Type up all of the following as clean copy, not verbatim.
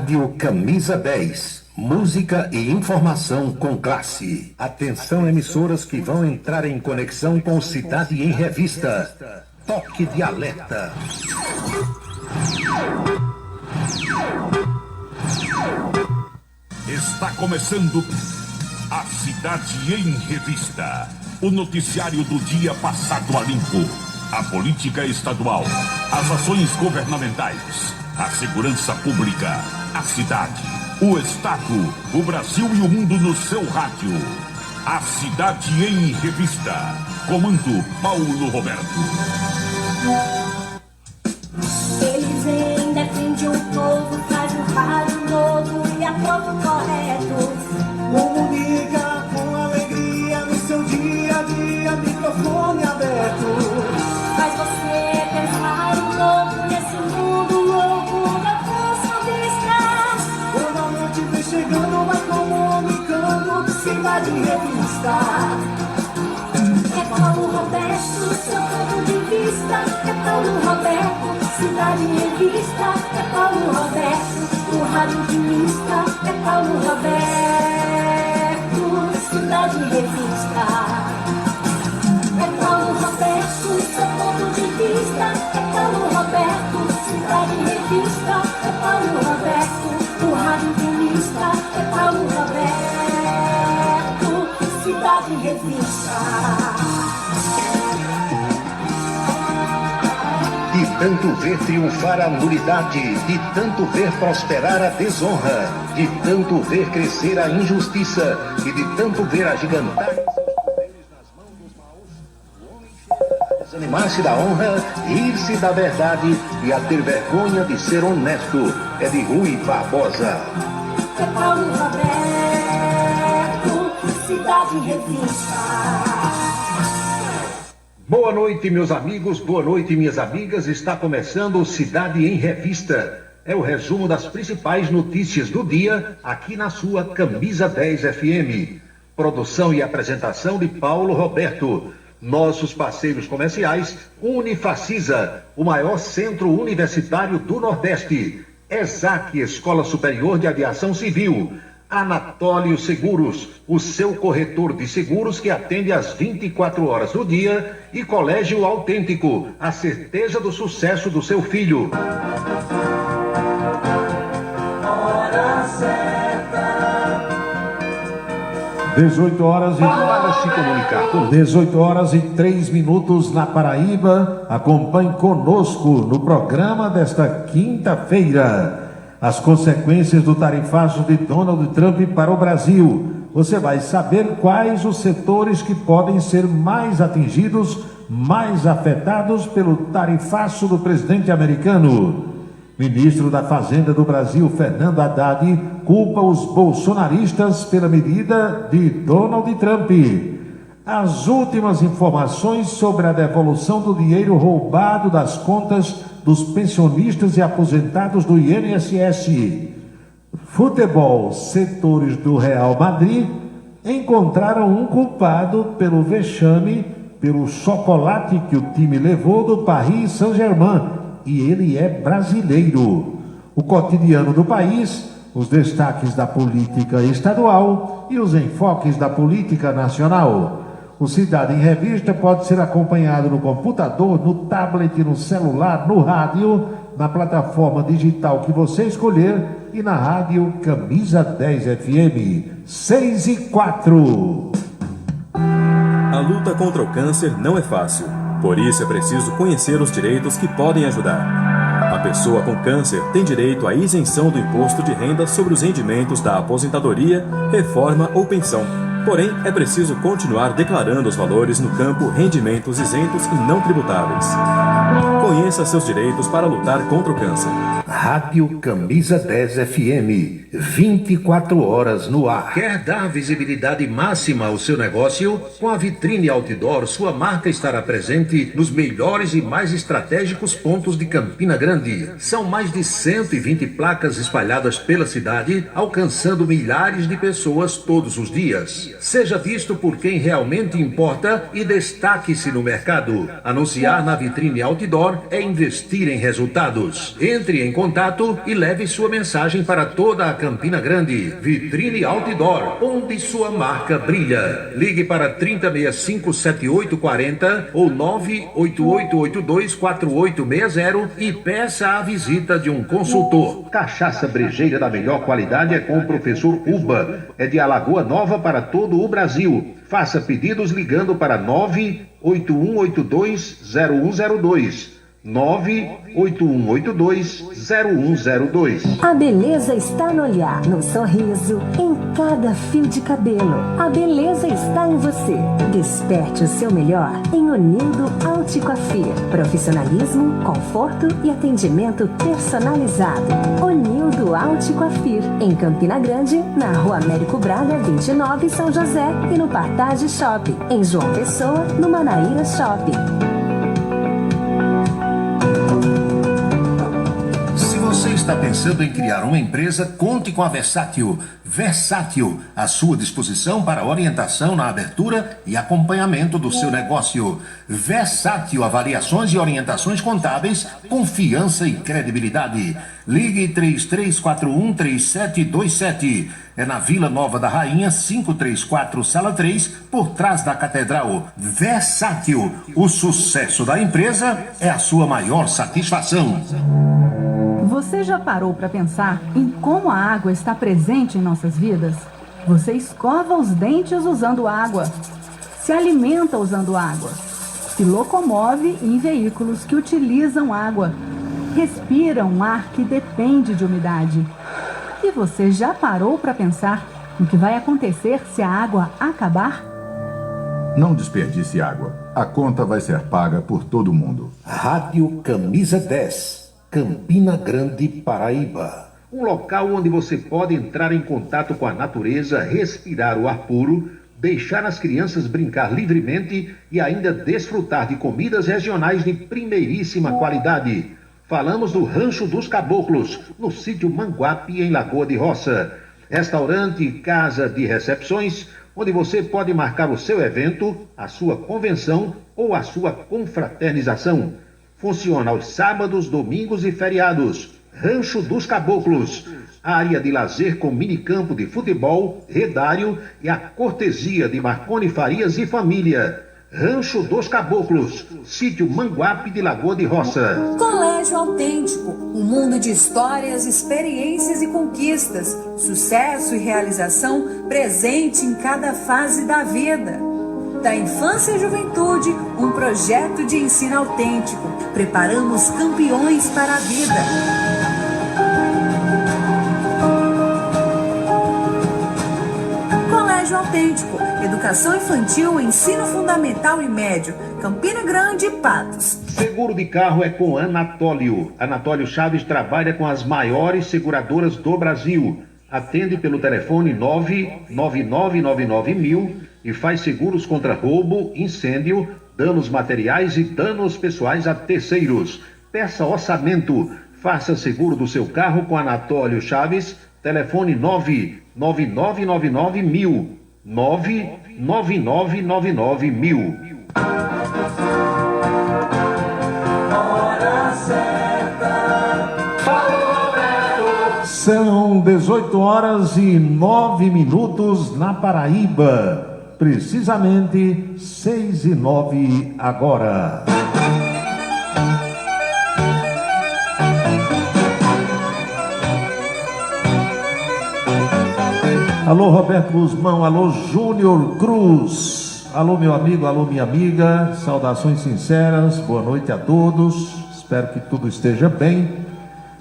Rádio Camisa 10. Música e informação com classe. Atenção, emissoras que vão entrar em conexão com Cidade em Revista. Toque de alerta. Está começando a Cidade em Revista. O noticiário do dia passado a limpo. A política estadual, as ações governamentais, a segurança pública, a cidade, o estado, o Brasil e o mundo no seu rádio. A Cidade em Revista. Comando Paulo Roberto. Eles vêm, defendem o povo, faz um rádio novo e a povo correto. Comunica com alegria no seu dia a dia, microfone aberto. Faz você pensar um pouco nesse mundo louco da função vista. Quando a noite vem chegando, vai comunicando, Cidade em Revista. É Paulo Roberto, seu ponto de vista. É Paulo Roberto, Cidade em Revista. É Paulo Roberto, o radialista. É Paulo Roberto, Cidade em Revista. É Paulo Roberto, seu ponto de vista. É Paulo Roberto, Cidade em Revista. É Paulo Roberto, o radialista. É Paulo Roberto, Cidade em Revista. De tanto ver triunfar a nulidade, de tanto ver prosperar a desonra, de tanto ver crescer a injustiça e de tanto ver agigantar seus poderes nas mãos dos maus, o homem chega a desanimar-se da honra, rir-se da verdade e a ter vergonha de ser honesto. É de Rui Barbosa. É Paulo Roberto, Cidade em Revista. Boa noite, meus amigos, boa noite, minhas amigas. Está começando o Cidade em Revista. É o resumo das principais notícias do dia aqui na sua Camisa 10 FM. Produção e apresentação de Paulo Roberto. Nossos parceiros comerciais, Unifacisa, o maior centro universitário do Nordeste. ESAC, Escola Superior de Aviação Civil. Anatólio Seguros, o seu corretor de seguros que atende às 24 horas do dia, e Colégio Autêntico, a certeza do sucesso do seu filho. Hora certa. 18 horas e... Para se comunicar com 18 horas e 3 minutos na Paraíba. Acompanhe conosco no programa desta quinta-feira as consequências do tarifaço de Donald Trump para o Brasil. Você vai saber quais os setores que podem ser mais atingidos, mais afetados pelo tarifaço do presidente americano. Ministro da Fazenda do Brasil, Fernando Haddad, culpa os bolsonaristas pela medida de Donald Trump. As últimas informações sobre a devolução do dinheiro roubado das contas dos pensionistas e aposentados do INSS. Futebol, setores do Real Madrid encontraram um culpado pelo vexame, pelo chocolate que o time levou do Paris Saint-Germain, e ele é brasileiro. O cotidiano do país, os destaques da política estadual e os enfoques da política nacional. O Cidade em Revista pode ser acompanhado no computador, no tablet, no celular, no rádio, na plataforma digital que você escolher e na rádio Camisa 10 FM 6 e 4. A luta contra o câncer não é fácil, por isso é preciso conhecer os direitos que podem ajudar. A pessoa com câncer tem direito à isenção do imposto de renda sobre os rendimentos da aposentadoria, reforma ou pensão. Porém, é preciso continuar declarando os valores no campo rendimentos isentos e não tributáveis. Conheça seus direitos para lutar contra o câncer. Rádio Camisa 10 FM, 24 horas no ar. Quer dar visibilidade máxima ao seu negócio? Com a vitrine outdoor, sua marca estará presente nos melhores e mais estratégicos pontos de Campina Grande. São mais de 120 placas espalhadas pela cidade, alcançando milhares de pessoas todos os dias. Seja visto por quem realmente importa e destaque-se no mercado. Anunciar na vitrine outdoor é investir em resultados. Entre em contato e leve sua mensagem para toda a Campina Grande. Vitrine Outdoor, onde sua marca brilha. Ligue para 3065-7840 ou 988824860 e peça a visita de um consultor. Cachaça brejeira da melhor qualidade é com o professor Uba. É de Alagoa Nova para todo o Brasil. Faça pedidos ligando para 981820102. 981820102. A beleza está no olhar, no sorriso, em cada fio de cabelo. A beleza está em você. Desperte o seu melhor em Onildo Alticoafir. Profissionalismo, conforto e atendimento personalizado. Onildo Alticoafir, em Campina Grande, na Rua Américo Braga, 29, São José, e no Partage Shopping, em João Pessoa, no Manaíra Shopping. Você está pensando em criar uma empresa? Conte com a Versátil. Versátil, à sua disposição para orientação na abertura e acompanhamento do seu negócio. Versátil, avaliações e orientações contábeis, confiança e credibilidade. Ligue 3341-3727. É na Vila Nova da Rainha, 534, Sala 3, por trás da Catedral. Versátil, o sucesso da empresa é a sua maior satisfação. Você já parou para pensar em como a água está presente em nossas vidas? Você escova os dentes usando água, se alimenta usando água, se locomove em veículos que utilizam água, respira um ar que depende de umidade. E você já parou para pensar no que vai acontecer se a água acabar? Não desperdice água. A conta vai ser paga por todo mundo. Rádio Camisa 10. Campina Grande, Paraíba. Um local onde você pode entrar em contato com a natureza, respirar o ar puro, deixar as crianças brincar livremente e ainda desfrutar de comidas regionais de primeiríssima qualidade. Falamos do Rancho dos Caboclos, no sítio Manguape, em Lagoa de Roça. Restaurante e casa de recepções, onde você pode marcar o seu evento, a sua convenção ou a sua confraternização. Funciona aos sábados, domingos e feriados. Rancho dos Caboclos. Área de lazer com minicampo de futebol, redário e a cortesia de Marconi Farias e família. Rancho dos Caboclos. Sítio Manguape de Lagoa de Roça. Colégio Autêntico. Um mundo de histórias, experiências e conquistas. Sucesso e realização presente em cada fase da vida. Da infância e juventude, um projeto de ensino autêntico. Preparamos campeões para a vida. Colégio Autêntico. Educação infantil, ensino fundamental e médio. Campina Grande e Patos. Seguro de carro é com Anatólio. Anatólio Chaves trabalha com as maiores seguradoras do Brasil. Atende pelo telefone 99999.000 e faz seguros contra roubo, incêndio, danos materiais e danos pessoais a terceiros. Peça orçamento. Faça seguro do seu carro com Anatólio Chaves. Telefone 99999.000. 99999.000. São 18 horas e 9 minutos na Paraíba. Precisamente 6:09 agora. Alô, Roberto Guzmão, alô, Júnior Cruz, alô, meu amigo, alô, minha amiga, saudações sinceras, boa noite a todos, espero que tudo esteja bem.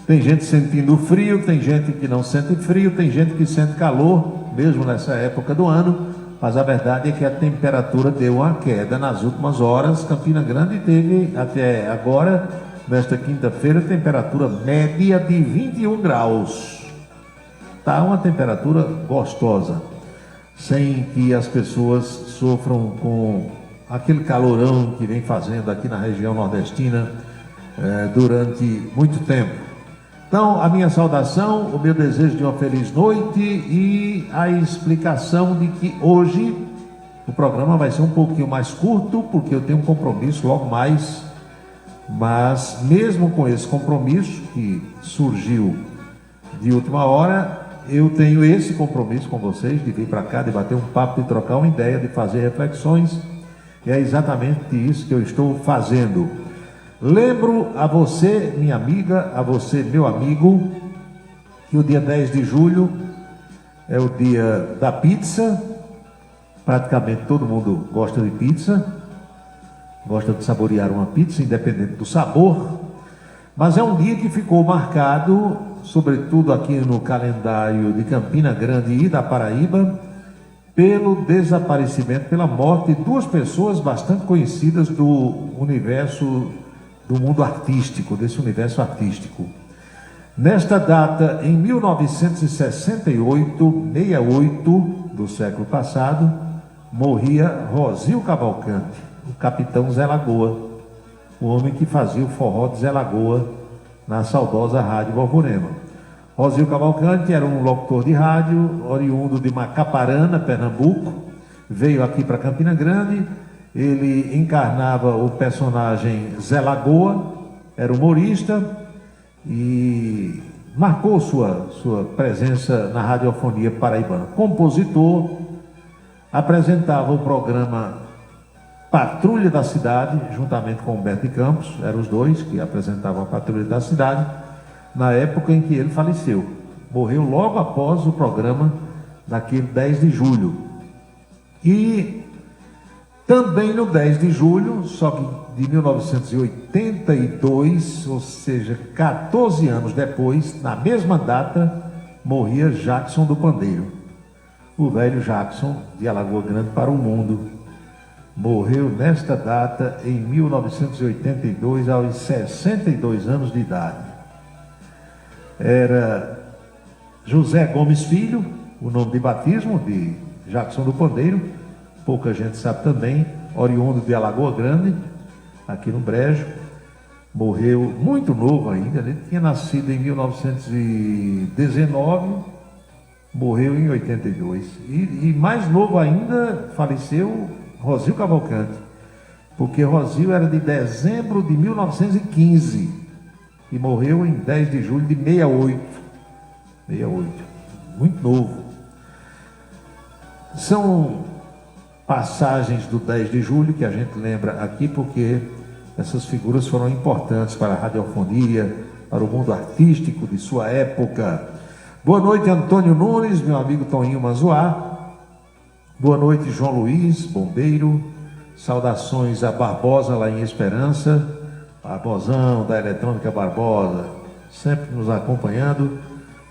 Tem gente sentindo frio, tem gente que não sente frio, tem gente que sente calor, mesmo nessa época do ano, mas a verdade é que a temperatura deu uma queda nas últimas horas. Campina Grande teve até agora, nesta quinta-feira, temperatura média de 21 graus. Está uma temperatura gostosa, sem que as pessoas sofram com aquele calorão que vem fazendo aqui na região nordestina durante muito tempo. Então, a minha saudação, o meu desejo de uma feliz noite e a explicação de que hoje o programa vai ser um pouquinho mais curto, porque eu tenho um compromisso logo mais, mas mesmo com esse compromisso que surgiu de última hora, eu tenho esse compromisso com vocês de vir para cá, de bater um papo, de trocar uma ideia, de fazer reflexões, e é exatamente isso que eu estou fazendo. Lembro a você, minha amiga, a você, meu amigo, que o dia 10 de julho é o dia da pizza. Praticamente todo mundo gosta de pizza, gosta de saborear uma pizza, independente do sabor, mas é um dia que ficou marcado, sobretudo aqui no calendário de Campina Grande e da Paraíba, pelo desaparecimento, pela morte de duas pessoas bastante conhecidas do universo, do mundo artístico, desse universo artístico. Nesta data, em 1968 do século passado, morria Rosil Cavalcante, o capitão Zé Lagoa, o homem que fazia o forró de Zé Lagoa na saudosa Rádio Borborema. Rosil Cavalcante era um locutor de rádio, oriundo de Macaparana, Pernambuco, veio aqui para Campina Grande. Ele encarnava o personagem Zé Lagoa, era humorista e marcou sua presença na radiofonia paraibana. Compositor, apresentava o programa Patrulha da Cidade, juntamente com Humberto de Campos, eram os dois que apresentavam a Patrulha da Cidade, na época em que ele faleceu. Morreu logo após o programa, naquele 10 de julho. E também no 10 de julho, só que de 1982, ou seja, 14 anos depois, na mesma data, morria Jackson do Pandeiro. O velho Jackson, de Alagoa Grande para o mundo. Morreu nesta data, em 1982, aos 62 anos de idade. Era José Gomes Filho, o nome de batismo de Jackson do Pandeiro. Pouca gente sabe também, oriundo de Alagoa Grande, aqui no Brejo. Morreu muito novo ainda, ele tinha nascido em 1919, morreu em 82. E mais novo ainda, faleceu Rosil Cavalcante, porque Rosil era de dezembro de 1915 e morreu em 10 de julho de 68. Muito novo. São passagens do 10 de julho que a gente lembra aqui porque essas figuras foram importantes para a radiofonia, para o mundo artístico de sua época. Boa noite, Antônio Nunes, meu amigo Toninho Manzoá. Boa noite, João Luiz, bombeiro. Saudações a Barbosa, lá em Esperança. Barbosão, da Eletrônica Barbosa, sempre nos acompanhando,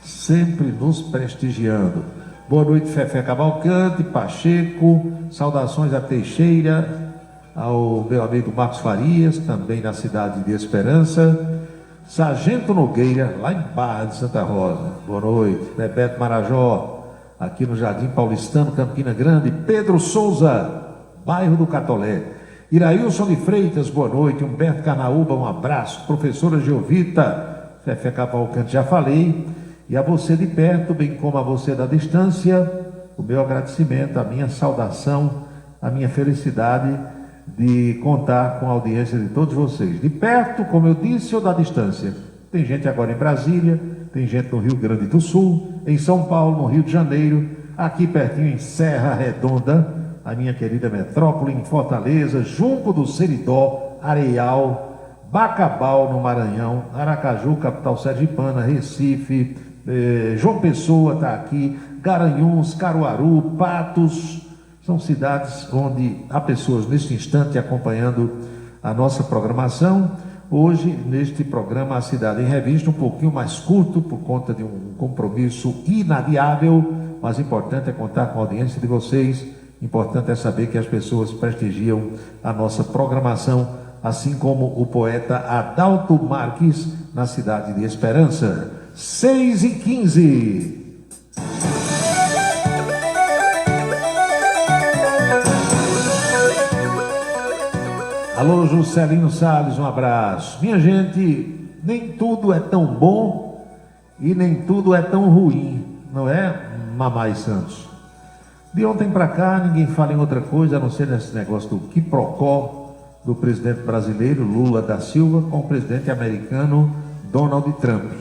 sempre nos prestigiando. Boa noite, Fefé Cavalcante, Pacheco. Saudações a Teixeira, ao meu amigo Marcos Farias, também na cidade de Esperança. Sargento Nogueira, lá em Barra de Santa Rosa. Boa noite. Bebeto Marajó, aqui no Jardim Paulistano, Campina Grande. Pedro Souza, bairro do Catolé. Irailson de Freitas, boa noite. Humberto Carnaúba, um abraço. Professora Geovita, Fefé Cavalcante, já falei. E a você de perto, bem como a você da distância, o meu agradecimento, a minha saudação, a minha felicidade de contar com a audiência de todos vocês. De perto, como eu disse, ou da distância. Tem gente agora em Brasília, tem gente no Rio Grande do Sul, em São Paulo, no Rio de Janeiro, aqui pertinho em Serra Redonda, a minha querida metrópole, em Fortaleza, Junco do Seridó, Areal, Bacabal, no Maranhão, Aracaju, capital sergipana, Recife, João Pessoa está aqui, Garanhuns, Caruaru, Patos. São cidades onde há pessoas neste instante acompanhando a nossa programação. Hoje, neste programa A Cidade em Revista, um pouquinho mais curto por conta de um compromisso inadiável, mas importante é contar com a audiência de vocês. Importante é saber que as pessoas prestigiam a nossa programação, assim como o poeta Adalto Marques, na cidade de Esperança. 6h15. Alô, Juscelino Salles, um abraço. Minha gente, nem tudo é tão bom e nem tudo é tão ruim, não é, Mamãe Santos? De ontem para cá, ninguém fala em outra coisa, a não ser nesse negócio do quiprocó do presidente brasileiro, Lula da Silva, com o presidente americano, Donald Trump.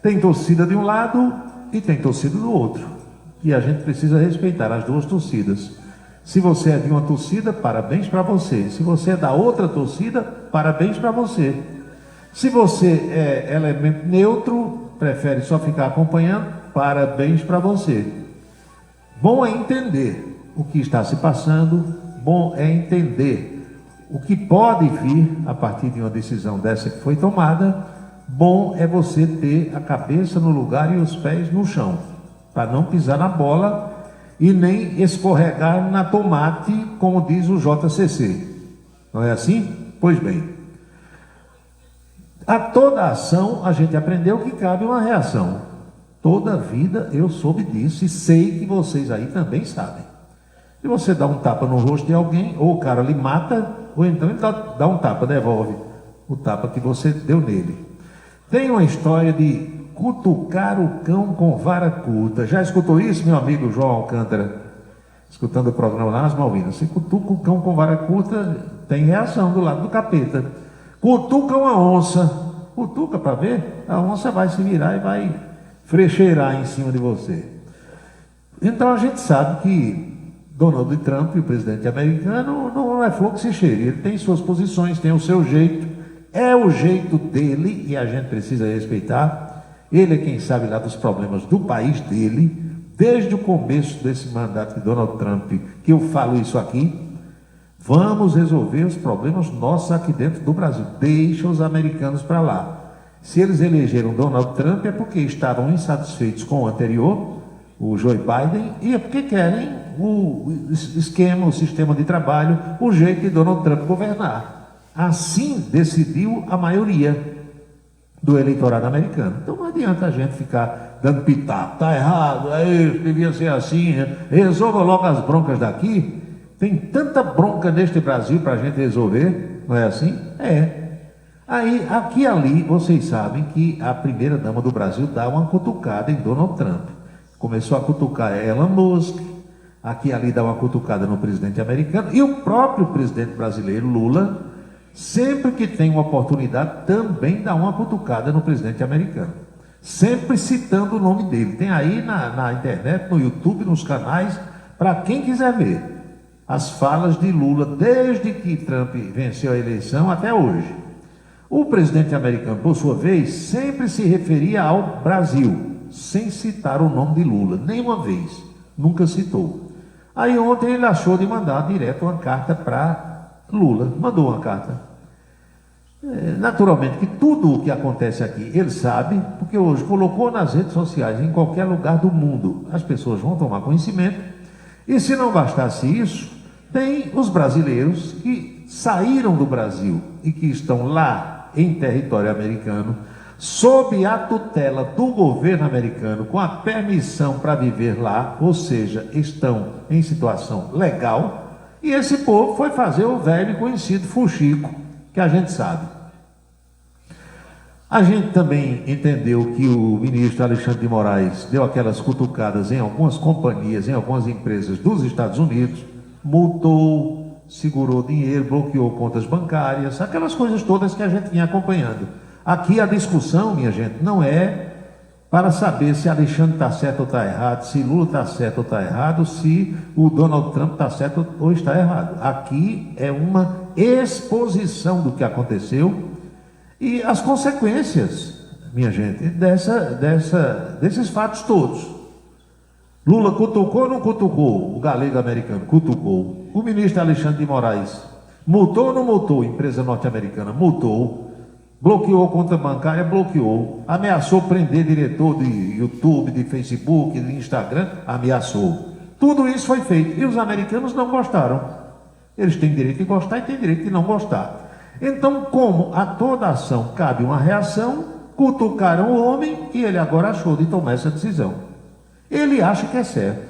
Tem torcida de um lado e tem torcida do outro. E a gente precisa respeitar as duas torcidas. Se você é de uma torcida, parabéns para você. Se você é da outra torcida, parabéns para você. Se você é elemento neutro, prefere só ficar acompanhando, parabéns para você. Bom é entender o que está se passando, bom é entender o que pode vir a partir de uma decisão dessa que foi tomada. Bom é você ter a cabeça no lugar e os pés no chão, para não pisar na bola e nem escorregar na tomate, como diz o JCC. Não é assim? Pois bem, a toda ação a gente aprendeu que cabe uma reação. Toda a vida eu soube disso e sei que vocês aí também sabem. Se você dá um tapa no rosto de alguém, ou o cara lhe mata, ou então ele dá um tapa, devolve o tapa que você deu nele. Tem uma história de cutucar o cão com vara curta. Já escutou isso, meu amigo João Alcântara? Escutando o programa lá nas Malvinas. Se cutuca o cão com vara curta, tem reação do lado do capeta. Cutuca uma onça. Cutuca para ver, a onça vai se virar e vai frecheirar em cima de você. Então a gente sabe que Donald Trump, o presidente americano, não é fogo que se cheire. Ele tem suas posições, tem o seu jeito, é o jeito dele e a gente precisa respeitar. Ele é quem sabe lá dos problemas do país dele, desde o começo desse mandato de Donald Trump, que eu falo isso aqui. Vamos resolver os problemas nossos aqui dentro do Brasil. Deixa os americanos para lá. Se eles elegeram Donald Trump é porque estavam insatisfeitos com o anterior, o Joe Biden, e é porque querem o esquema, o sistema de trabalho, o jeito de Donald Trump governar. Assim decidiu a maioria do eleitorado americano. Então não adianta a gente ficar dando pitaco, tá errado, é isso, devia ser assim, né? Resolva logo as broncas daqui. Tem tanta bronca neste Brasil para a gente resolver, não é assim? É. Aí, aqui e ali, vocês sabem que a primeira-dama do Brasil dá uma cutucada em Donald Trump. Começou a cutucar Elon Musk, aqui e ali dá uma cutucada no presidente americano, e o próprio presidente brasileiro, Lula, sempre que tem uma oportunidade, também dá uma cutucada no presidente americano. Sempre citando o nome dele. Tem aí na internet, no YouTube, nos canais, para quem quiser ver as falas de Lula, desde que Trump venceu a eleição até hoje. O presidente americano, por sua vez, sempre se referia ao Brasil, sem citar o nome de Lula, nenhuma vez, nunca citou. Aí ontem ele achou de mandar direto uma carta para Lula, mandou uma carta. Naturalmente que tudo o que acontece aqui ele sabe, porque hoje colocou nas redes sociais, em qualquer lugar do mundo, as pessoas vão tomar conhecimento, e se não bastasse isso, tem os brasileiros que saíram do Brasil e que estão lá em território americano, sob a tutela do governo americano, com a permissão para viver lá, ou seja, estão em situação legal, e esse povo foi fazer o velho e conhecido fuxico, que a gente sabe. A gente também entendeu que o ministro Alexandre de Moraes deu aquelas cutucadas em algumas companhias, em algumas empresas dos Estados Unidos, multou, segurou dinheiro, bloqueou contas bancárias, aquelas coisas todas que a gente vinha acompanhando. Aqui a discussão, minha gente, não é para saber se Alexandre está certo ou está errado, se Lula está certo ou está errado, se o Donald Trump está certo ou está errado. Aqui é uma exposição do que aconteceu e as consequências, minha gente, desses fatos todos. Lula cutucou ou não cutucou? O galego americano cutucou. O ministro Alexandre de Moraes multou ou não multou? Empresa norte-americana multou. Bloqueou conta bancária? Bloqueou. Ameaçou prender diretor de YouTube, de Facebook, de Instagram? Ameaçou. Tudo isso foi feito. E os americanos não gostaram. Eles têm direito de gostar e têm direito de não gostar. Então, como a toda ação cabe uma reação, cutucaram o homem e ele agora achou de tomar essa decisão. Ele acha que é certo.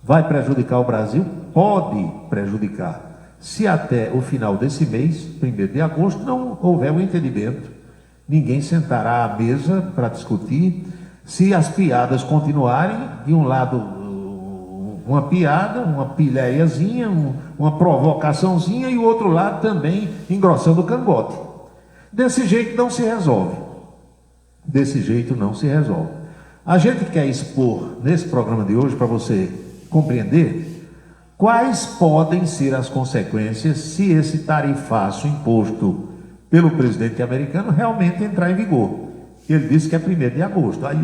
Vai prejudicar o Brasil? Pode prejudicar. Se até o final desse mês, 1º de agosto, não houver um entendimento, ninguém sentará à mesa para discutir. Se as piadas continuarem, de um lado uma piada, uma pilhériazinha, uma provocaçãozinha, e o outro lado também engrossando o cangote. Desse jeito não se resolve. Desse jeito não se resolve. A gente quer expor nesse programa de hoje, para você compreender, quais podem ser as consequências se esse tarifaço imposto pelo presidente americano realmente entrar em vigor. Ele disse que é 1º de agosto. Aí,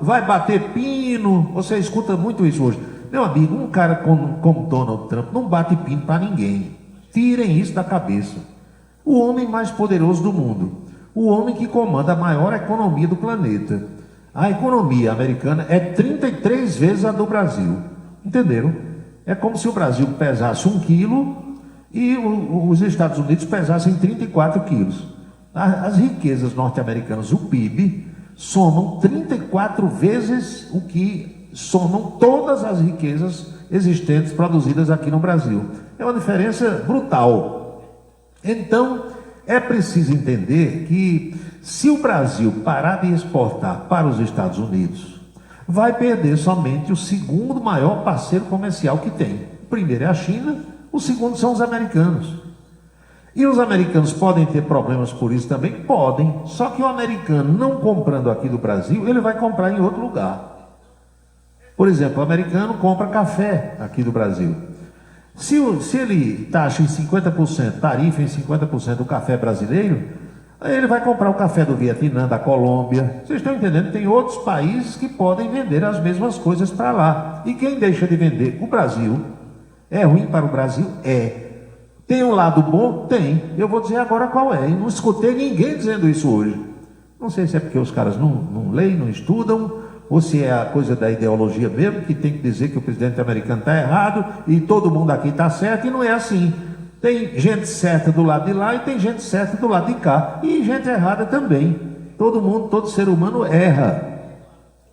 vai bater pino. Você escuta muito isso hoje. Meu amigo, um cara como Donald Trump não bate pino para ninguém. Tirem isso da cabeça. O homem mais poderoso do mundo. O homem que comanda a maior economia do planeta. A economia americana é 33 vezes a do Brasil. Entenderam? É como se o Brasil pesasse 1 quilo e os Estados Unidos pesassem 34 quilos. As riquezas norte-americanas, o PIB, somam 34 vezes o que somam todas as riquezas existentes produzidas aqui no Brasil. É uma diferença brutal. Então, é preciso entender que se o Brasil parar de exportar para os Estados Unidos, vai perder somente o segundo maior parceiro comercial que tem. O primeiro é a China, o segundo são os americanos. E os americanos podem ter problemas por isso também? Podem. Só que o americano, não comprando aqui do Brasil, ele vai comprar em outro lugar. Por exemplo, o americano compra café aqui do Brasil. Se ele taxa em 50%, tarifa em 50% do café brasileiro, ele vai comprar o café do Vietnã, da Colômbia. Vocês estão entendendo? Tem outros países que podem vender as mesmas coisas para lá. E quem deixa de vender? O Brasil. É ruim para o Brasil? É. Tem um lado bom? Tem. Eu vou dizer agora qual é. Eu não escutei ninguém dizendo isso hoje. Não sei se é porque os caras não leem, não estudam, ou se é a coisa da ideologia mesmo, que tem que dizer que o presidente americano está errado e todo mundo aqui está certo, e não é assim. Tem gente certa do lado de lá e tem gente certa do lado de cá. E gente errada também. Todo mundo, todo ser humano erra.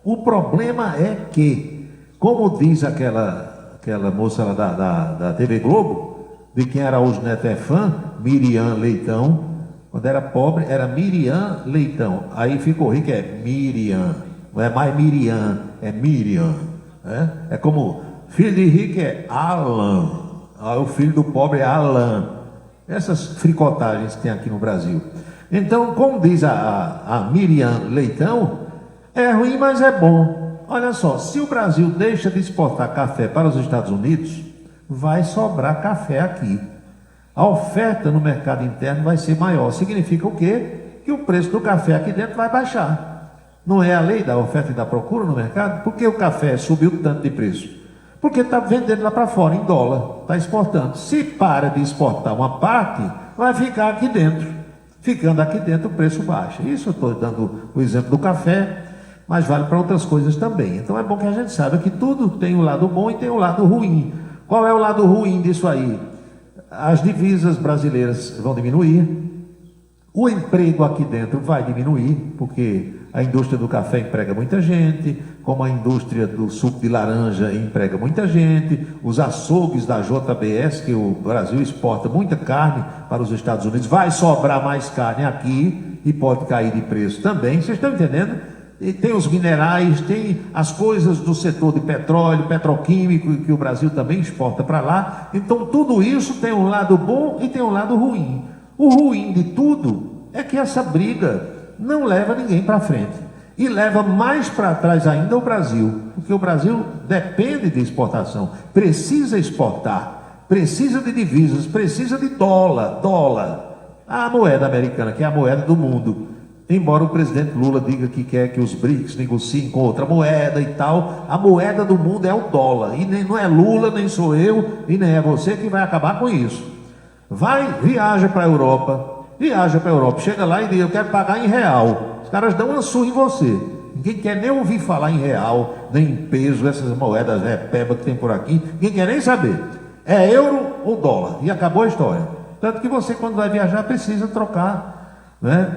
O problema é que, como diz aquela moça lá da TV Globo, de quem Araújo Neto é fã, Miriam Leitão. Quando era pobre, era Miriam Leitão. Aí ficou rico, é Miriam. Não é mais Miriam, é Miriam. É como filho de rico é Alan. O filho do pobre é Alan. Essas fricotagens que tem aqui no Brasil. Então, como diz a Miriam Leitão, é ruim, mas é bom. Olha só, se o Brasil deixa de exportar café para os Estados Unidos, vai sobrar café aqui. A oferta no mercado interno vai ser maior. Significa o quê? Que o preço do café aqui dentro vai baixar. Não é a lei da oferta e da procura no mercado? Por que o café subiu tanto de preço? Porque está vendendo lá para fora, em dólar, está exportando. Se para de exportar uma parte, vai ficar aqui dentro. Ficando aqui dentro, o preço baixa. Isso eu estou dando o exemplo do café, mas vale para outras coisas também. Então é bom que a gente saiba que tudo tem um lado bom e tem um lado ruim. Qual é o lado ruim disso aí? As divisas brasileiras vão diminuir, o emprego aqui dentro vai diminuir, porque a indústria do café emprega muita gente, como a indústria do suco de laranja emprega muita gente, os açougues da JBS, que o Brasil exporta muita carne para os Estados Unidos, vai sobrar mais carne aqui e pode cair de preço também. Vocês estão entendendo? E tem os minerais, tem as coisas do setor de petróleo, petroquímico, que o Brasil também exporta para lá. Então tudo isso tem um lado bom e tem um lado ruim. O ruim de tudo é que essa briga não leva ninguém para frente. E leva mais para trás ainda o Brasil, porque o Brasil depende de exportação, precisa exportar, precisa de divisas, precisa de dólar. A moeda americana, que é a moeda do mundo. Embora o presidente Lula diga que quer que os BRICS negociem com outra moeda e tal, a moeda do mundo é o dólar. E não é Lula, nem sou eu, e nem é você que vai acabar com isso. Viaja para a Europa, chega lá e diz, eu quero pagar em real. Os caras dão uma surra em você. Ninguém quer nem ouvir falar em real, nem em peso, essas moedas peba que tem por aqui. Ninguém quer nem saber. É euro ou dólar. E acabou a história. Tanto que você, quando vai viajar, precisa trocar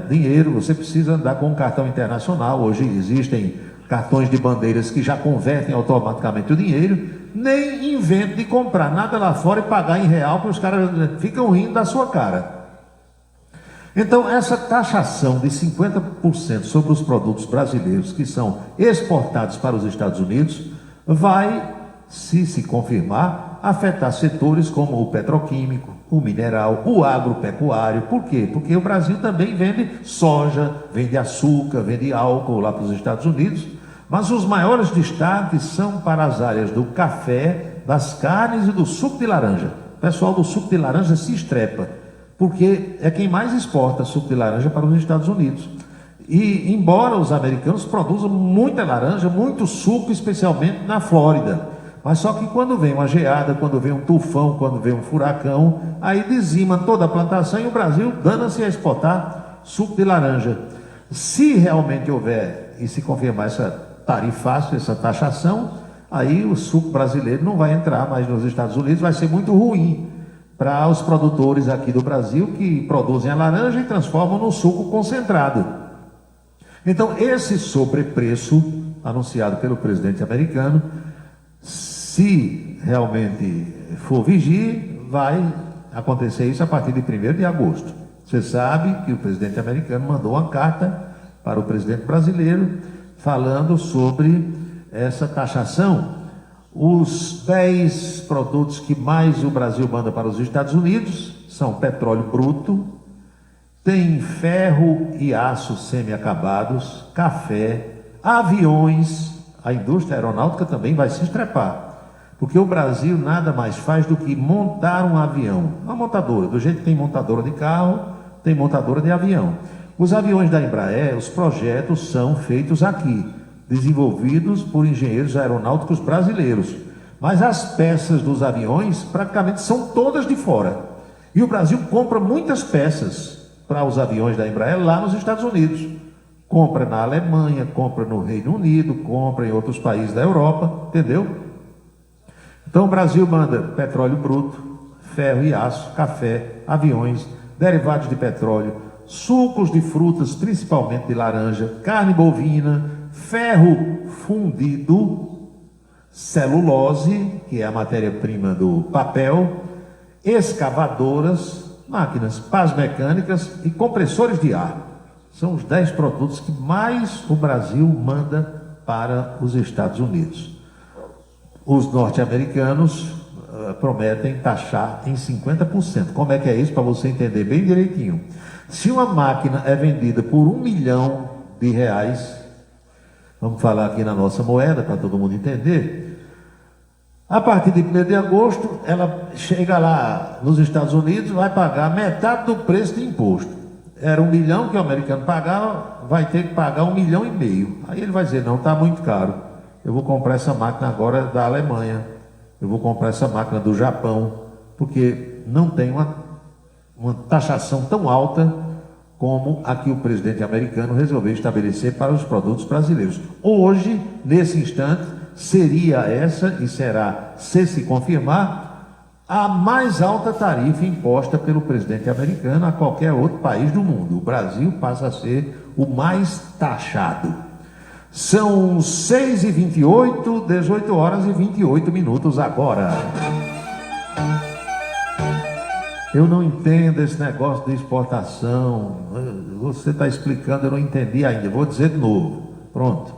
dinheiro, você precisa andar com um cartão internacional. Hoje existem cartões de bandeiras que já convertem automaticamente o dinheiro. Nem invente de comprar nada lá fora e pagar em real, porque os caras ficam rindo da sua cara. Então, essa taxação de 50% sobre os produtos brasileiros que são exportados para os Estados Unidos vai, se confirmar, afetar setores como o petroquímico, o mineral, o agropecuário. Por quê? Porque o Brasil também vende soja, vende açúcar, vende álcool lá para os Estados Unidos, mas os maiores destaques são para as áreas do café, das carnes e do suco de laranja. O pessoal do suco de laranja se estrepa, porque é quem mais exporta suco de laranja para os Estados Unidos. E embora os americanos produzam muita laranja, muito suco, especialmente na Flórida, mas só que quando vem uma geada, quando vem um tufão, quando vem um furacão, aí dizima toda a plantação e o Brasil dana-se a exportar suco de laranja. Se realmente houver e se confirmar essa tarifação, essa taxação, aí o suco brasileiro não vai entrar mais nos Estados Unidos, vai ser muito ruim para os produtores aqui do Brasil que produzem a laranja e transformam no suco concentrado. Então, esse sobrepreço anunciado pelo presidente americano, se realmente for vigir, vai acontecer isso a partir de 1º de agosto. Você sabe que o presidente americano mandou uma carta para o presidente brasileiro falando sobre essa taxação. Os 10 produtos que mais o Brasil manda para os Estados Unidos são petróleo bruto, tem ferro e aço semi-acabados, café, aviões. A indústria aeronáutica também vai se estrepar, porque o Brasil nada mais faz do que montar um avião, uma montadora, do jeito que tem montadora de carro, tem montadora de avião. Os aviões da Embraer, os projetos são feitos aqui, desenvolvidos por engenheiros aeronáuticos brasileiros, mas as peças dos aviões praticamente são todas de fora, e o Brasil compra muitas peças para os aviões da Embraer lá nos Estados Unidos, compra na Alemanha, compra no Reino Unido, compra em outros países da Europa, entendeu? Então o Brasil manda petróleo bruto, ferro e aço, café, aviões, derivados de petróleo, sucos de frutas, principalmente de laranja, carne bovina, ferro fundido, celulose, que é a matéria-prima do papel, escavadoras, máquinas, pás mecânicas e compressores de ar. São os 10 produtos que mais o Brasil manda para os Estados Unidos. Os norte-americanos prometem taxar em 50%. Como é que é isso? Para você entender bem direitinho. Se uma máquina é vendida por R$1 milhão, vamos falar aqui na nossa moeda para todo mundo entender, a partir de 1º de agosto, ela chega lá nos Estados Unidos, vai pagar metade do preço de imposto. Era R$1 milhão que o americano pagava, vai ter que pagar R$1,5 milhão. Aí ele vai dizer, não, está muito caro. Eu vou comprar essa máquina agora da Alemanha. Eu vou comprar essa máquina do Japão, porque não tem uma taxação tão alta como a que o presidente americano resolveu estabelecer para os produtos brasileiros. Hoje, nesse instante, seria essa, e será, se confirmar, a mais alta tarifa imposta pelo presidente americano a qualquer outro país do mundo. O Brasil passa a ser o mais taxado. São 6h28, 18 horas e 28 minutos agora. Eu não entendo esse negócio de exportação. Você está explicando, eu não entendi ainda. Vou dizer de novo. Pronto.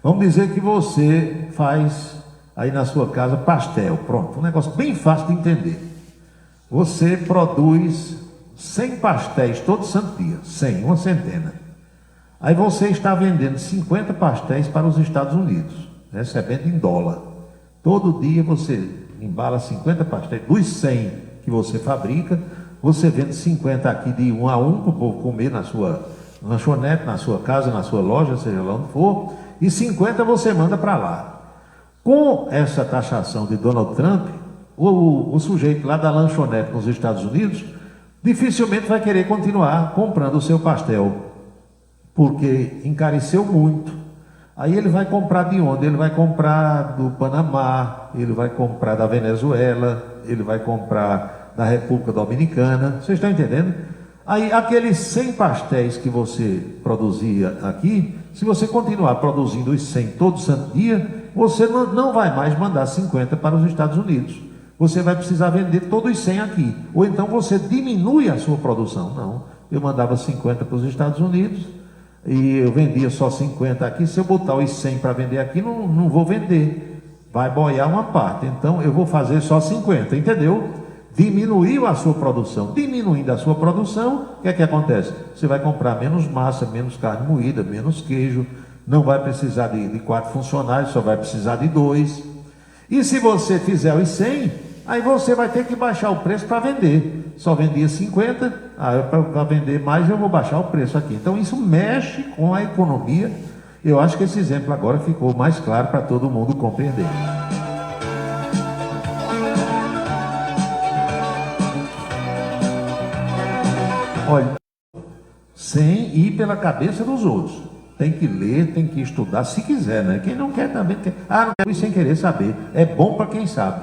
Vamos dizer que você faz aí na sua casa pastel. Pronto. Um negócio bem fácil de entender. Você produz 100 pastéis todo santo dia. 100, uma centena. Aí você está vendendo 50 pastéis para os Estados Unidos, recebendo em dólar. Todo dia você embala 50 pastéis. Dos 100 que você fabrica, você vende 50 aqui de 1 a 1 para o povo comer na sua lanchonete, na sua casa, na sua loja, seja lá onde for, e 50 você manda para lá. Com essa taxação de Donald Trump, o sujeito lá da lanchonete nos Estados Unidos dificilmente vai querer continuar comprando o seu pastel, porque encareceu muito. Aí ele vai comprar de onde? Ele vai comprar do Panamá, ele vai comprar da Venezuela, ele vai comprar da República Dominicana. Vocês estão entendendo? Aí aqueles 100 pastéis que você produzia aqui, se você continuar produzindo os 100 todo santo dia, você não vai mais mandar 50 para os Estados Unidos. Você vai precisar vender todos os 100 aqui. Ou então você diminui a sua produção. Não. eu mandava 50 para os Estados Unidos e eu vendia só 50 aqui. Se eu botar os 100 para vender aqui, não vou vender, vai boiar uma parte, então eu vou fazer só 50, entendeu? Diminuiu a sua produção. Diminuindo a sua produção, o que é que acontece? Você vai comprar menos massa, menos carne moída, menos queijo, não vai precisar de 4 funcionários, só vai precisar de 2. E se você fizer os 100, aí você vai ter que baixar o preço para vender. Só vendia 50, para vender mais eu vou baixar o preço aqui. Então isso mexe com a economia. Eu acho que esse exemplo agora ficou mais claro para todo mundo compreender. Olha, sem ir pela cabeça dos outros. Tem que ler, tem que estudar, se quiser, né? Quem não quer também tem. Não quero ir sem querer saber. É bom para quem sabe.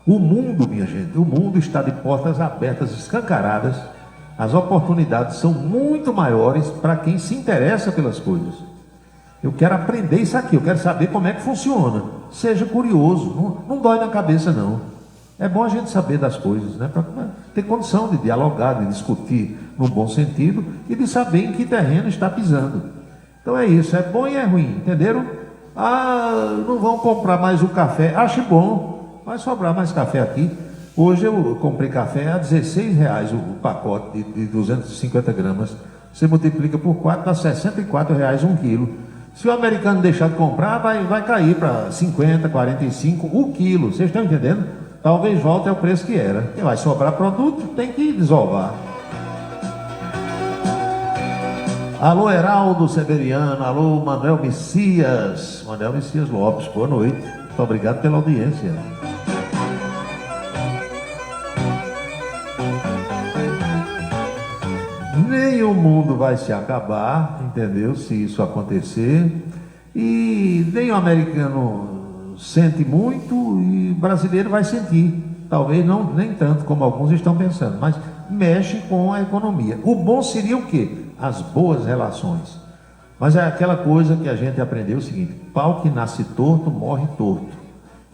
O mundo, minha gente, o mundo está de portas abertas, escancaradas. As oportunidades são muito maiores para quem se interessa pelas coisas. Eu quero aprender isso aqui, eu quero saber como é que funciona. Seja curioso, não dói na cabeça não. É bom a gente saber das coisas, né? Para ter condição de dialogar, de discutir no bom sentido e de saber em que terreno está pisando. Então é isso, é bom e é ruim, entenderam? Não vão comprar mais o café, acho bom, vai sobrar mais café aqui. Hoje eu comprei café a R$16 o pacote de 250 gramas. Você multiplica por 4, dá R$64 um quilo. Se o americano deixar de comprar, vai cair para 50, 45 o quilo, vocês estão entendendo? Talvez volte ao preço que era. E vai sobrar produto, tem que desovar. Alô, Heraldo Severiano, alô, Manuel Messias Lopes, boa noite, muito obrigado pela audiência. Nem o mundo vai se acabar, entendeu, se isso acontecer, e nem o americano sente muito, e o brasileiro vai sentir, talvez não, nem tanto como alguns estão pensando, mas mexe com a economia. O bom seria o quê? As boas relações. Mas é aquela coisa que a gente aprendeu o seguinte: pau que nasce torto, morre torto.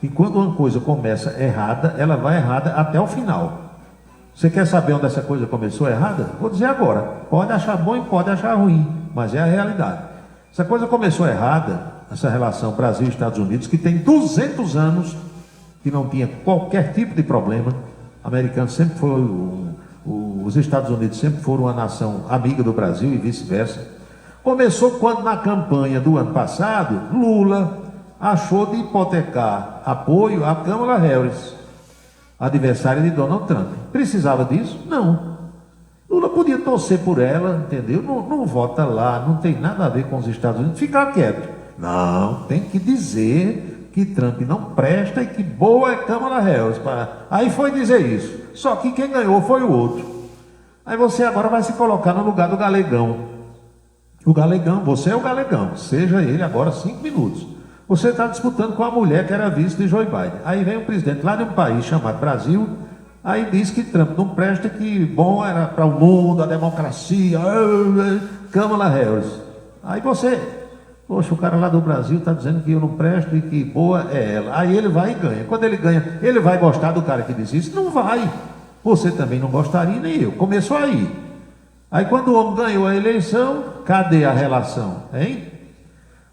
E quando uma coisa começa errada, ela vai errada até o final. Você quer saber onde essa coisa começou errada? Vou dizer agora. Pode achar bom e pode achar ruim, mas é a realidade. Essa coisa começou errada, essa relação Brasil e Estados Unidos, que tem 200 anos, que não tinha qualquer tipo de problema. O americano sempre foi os Estados Unidos sempre foram uma nação amiga do Brasil e vice-versa. Começou quando, na campanha do ano passado, Lula achou de hipotecar apoio à Kamala Harris, adversária de Donald Trump. Precisava disso? Não. Lula podia torcer por ela, entendeu? Não vota lá, não tem nada a ver com os Estados Unidos. Ficar quieto. Não, tem que dizer que Trump não presta e que boa é Kamala Harris. Aí foi dizer isso. Só que quem ganhou foi o outro. Aí você agora vai se colocar no lugar do galegão. O galegão, você é o galegão. Seja ele agora 5 minutos. Você está disputando com a mulher que era vice de Joe Biden. Aí vem o presidente lá de um país chamado Brasil. Aí diz que Trump não presta, que bom era para o mundo, a democracia, Kamala Harris. Aí você, poxa, o cara lá do Brasil está dizendo que eu não presto e que boa é ela. Aí ele vai e ganha. Quando ele ganha, ele vai gostar do cara que disse isso? Não vai. Você também não gostaria, nem eu. Começou aí. Aí quando o homem ganhou a eleição, cadê a relação? Hein?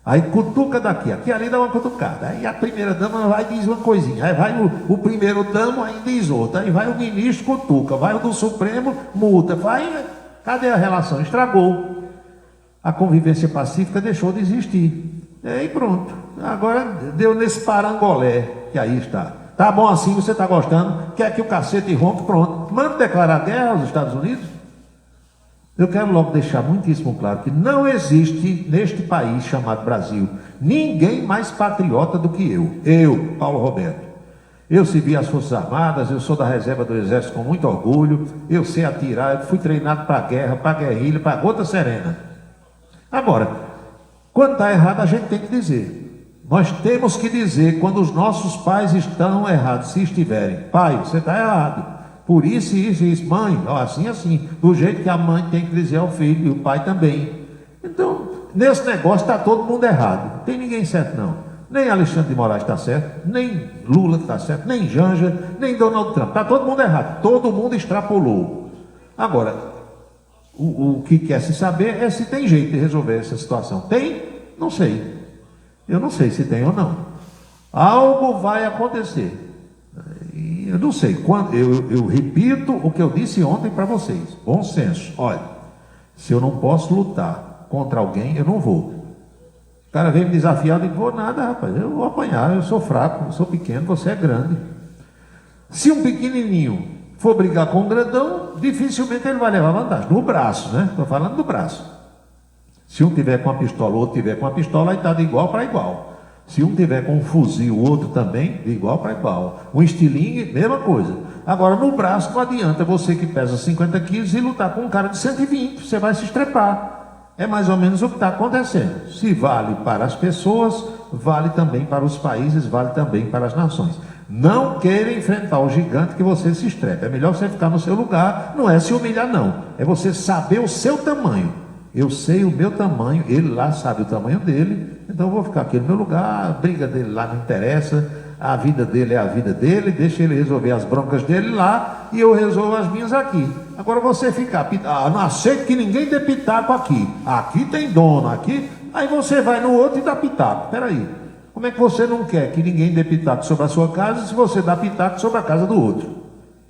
Aí cutuca daqui, aqui ali dá uma cutucada. Aí a primeira dama vai e diz uma coisinha. Aí vai o primeiro damo, aí diz outra. Aí vai o ministro, cutuca. Vai o do Supremo, multa. Vai, cadê a relação? Estragou. A convivência pacífica deixou de existir. E aí pronto. Agora deu nesse parangolé, que aí está. Tá bom assim, você está gostando? Quer que o cacete rompe? Pronto. Manda declarar guerra aos Estados Unidos? Eu quero logo deixar muitíssimo claro que não existe neste país chamado Brasil ninguém mais patriota do que eu. Eu, Paulo Roberto. Eu servi as Forças Armadas, eu sou da reserva do Exército com muito orgulho, eu sei atirar, eu fui treinado para guerra, para guerrilha, para gota serena. Agora, quando está errado a gente tem que dizer. Nós temos que dizer quando os nossos pais estão errados, se estiverem. Pai, você está errado. Por isso, mãe, assim, do jeito que a mãe tem que dizer ao filho, e o pai também. Então, nesse negócio está todo mundo errado. Não tem ninguém certo, não. Nem Alexandre de Moraes está certo, nem Lula está certo, nem Janja, nem Donald Trump. Está todo mundo errado. Todo mundo extrapolou. Agora, O que quer se saber é se tem jeito de resolver essa situação. Tem? Não sei. Eu não sei se tem ou não. Algo vai acontecer. Eu não sei. Eu repito o que eu disse ontem para vocês. Bom senso. Olha, se eu não posso lutar contra alguém, eu não vou. O cara veio me desafiar, eu não vou nada, rapaz. Eu vou apanhar, eu sou fraco, eu sou pequeno, você é grande. Se um pequenininho for brigar com um grandão, dificilmente ele vai levar vantagem. No braço, né? Estou falando do braço. Se um tiver com a pistola, o outro tiver com a pistola, aí está de igual para igual. Se um tiver com um fuzil, o outro também, de igual para igual. Um estilingue, mesma coisa. Agora, no braço, não adianta você que pesa 50 quilos e lutar com um cara de 120, você vai se estrepar. É mais ou menos o que está acontecendo. Se vale para as pessoas, vale também para os países, vale também para as nações. Não queira enfrentar o gigante que você se estrepa. É melhor você ficar no seu lugar, não é se humilhar não. É você saber o seu tamanho. Eu sei o meu tamanho, ele lá sabe o tamanho dele, então eu vou ficar aqui no meu lugar, a briga dele lá não interessa, a vida dele é a vida dele, deixa ele resolver as broncas dele lá e eu resolvo as minhas aqui. Agora você ficar, não aceito que ninguém dê pitaco aqui tem dono, aqui, aí você vai no outro e dá pitaco. Peraí, como é que você não quer que ninguém dê pitaco sobre a sua casa se você dá pitaco sobre a casa do outro?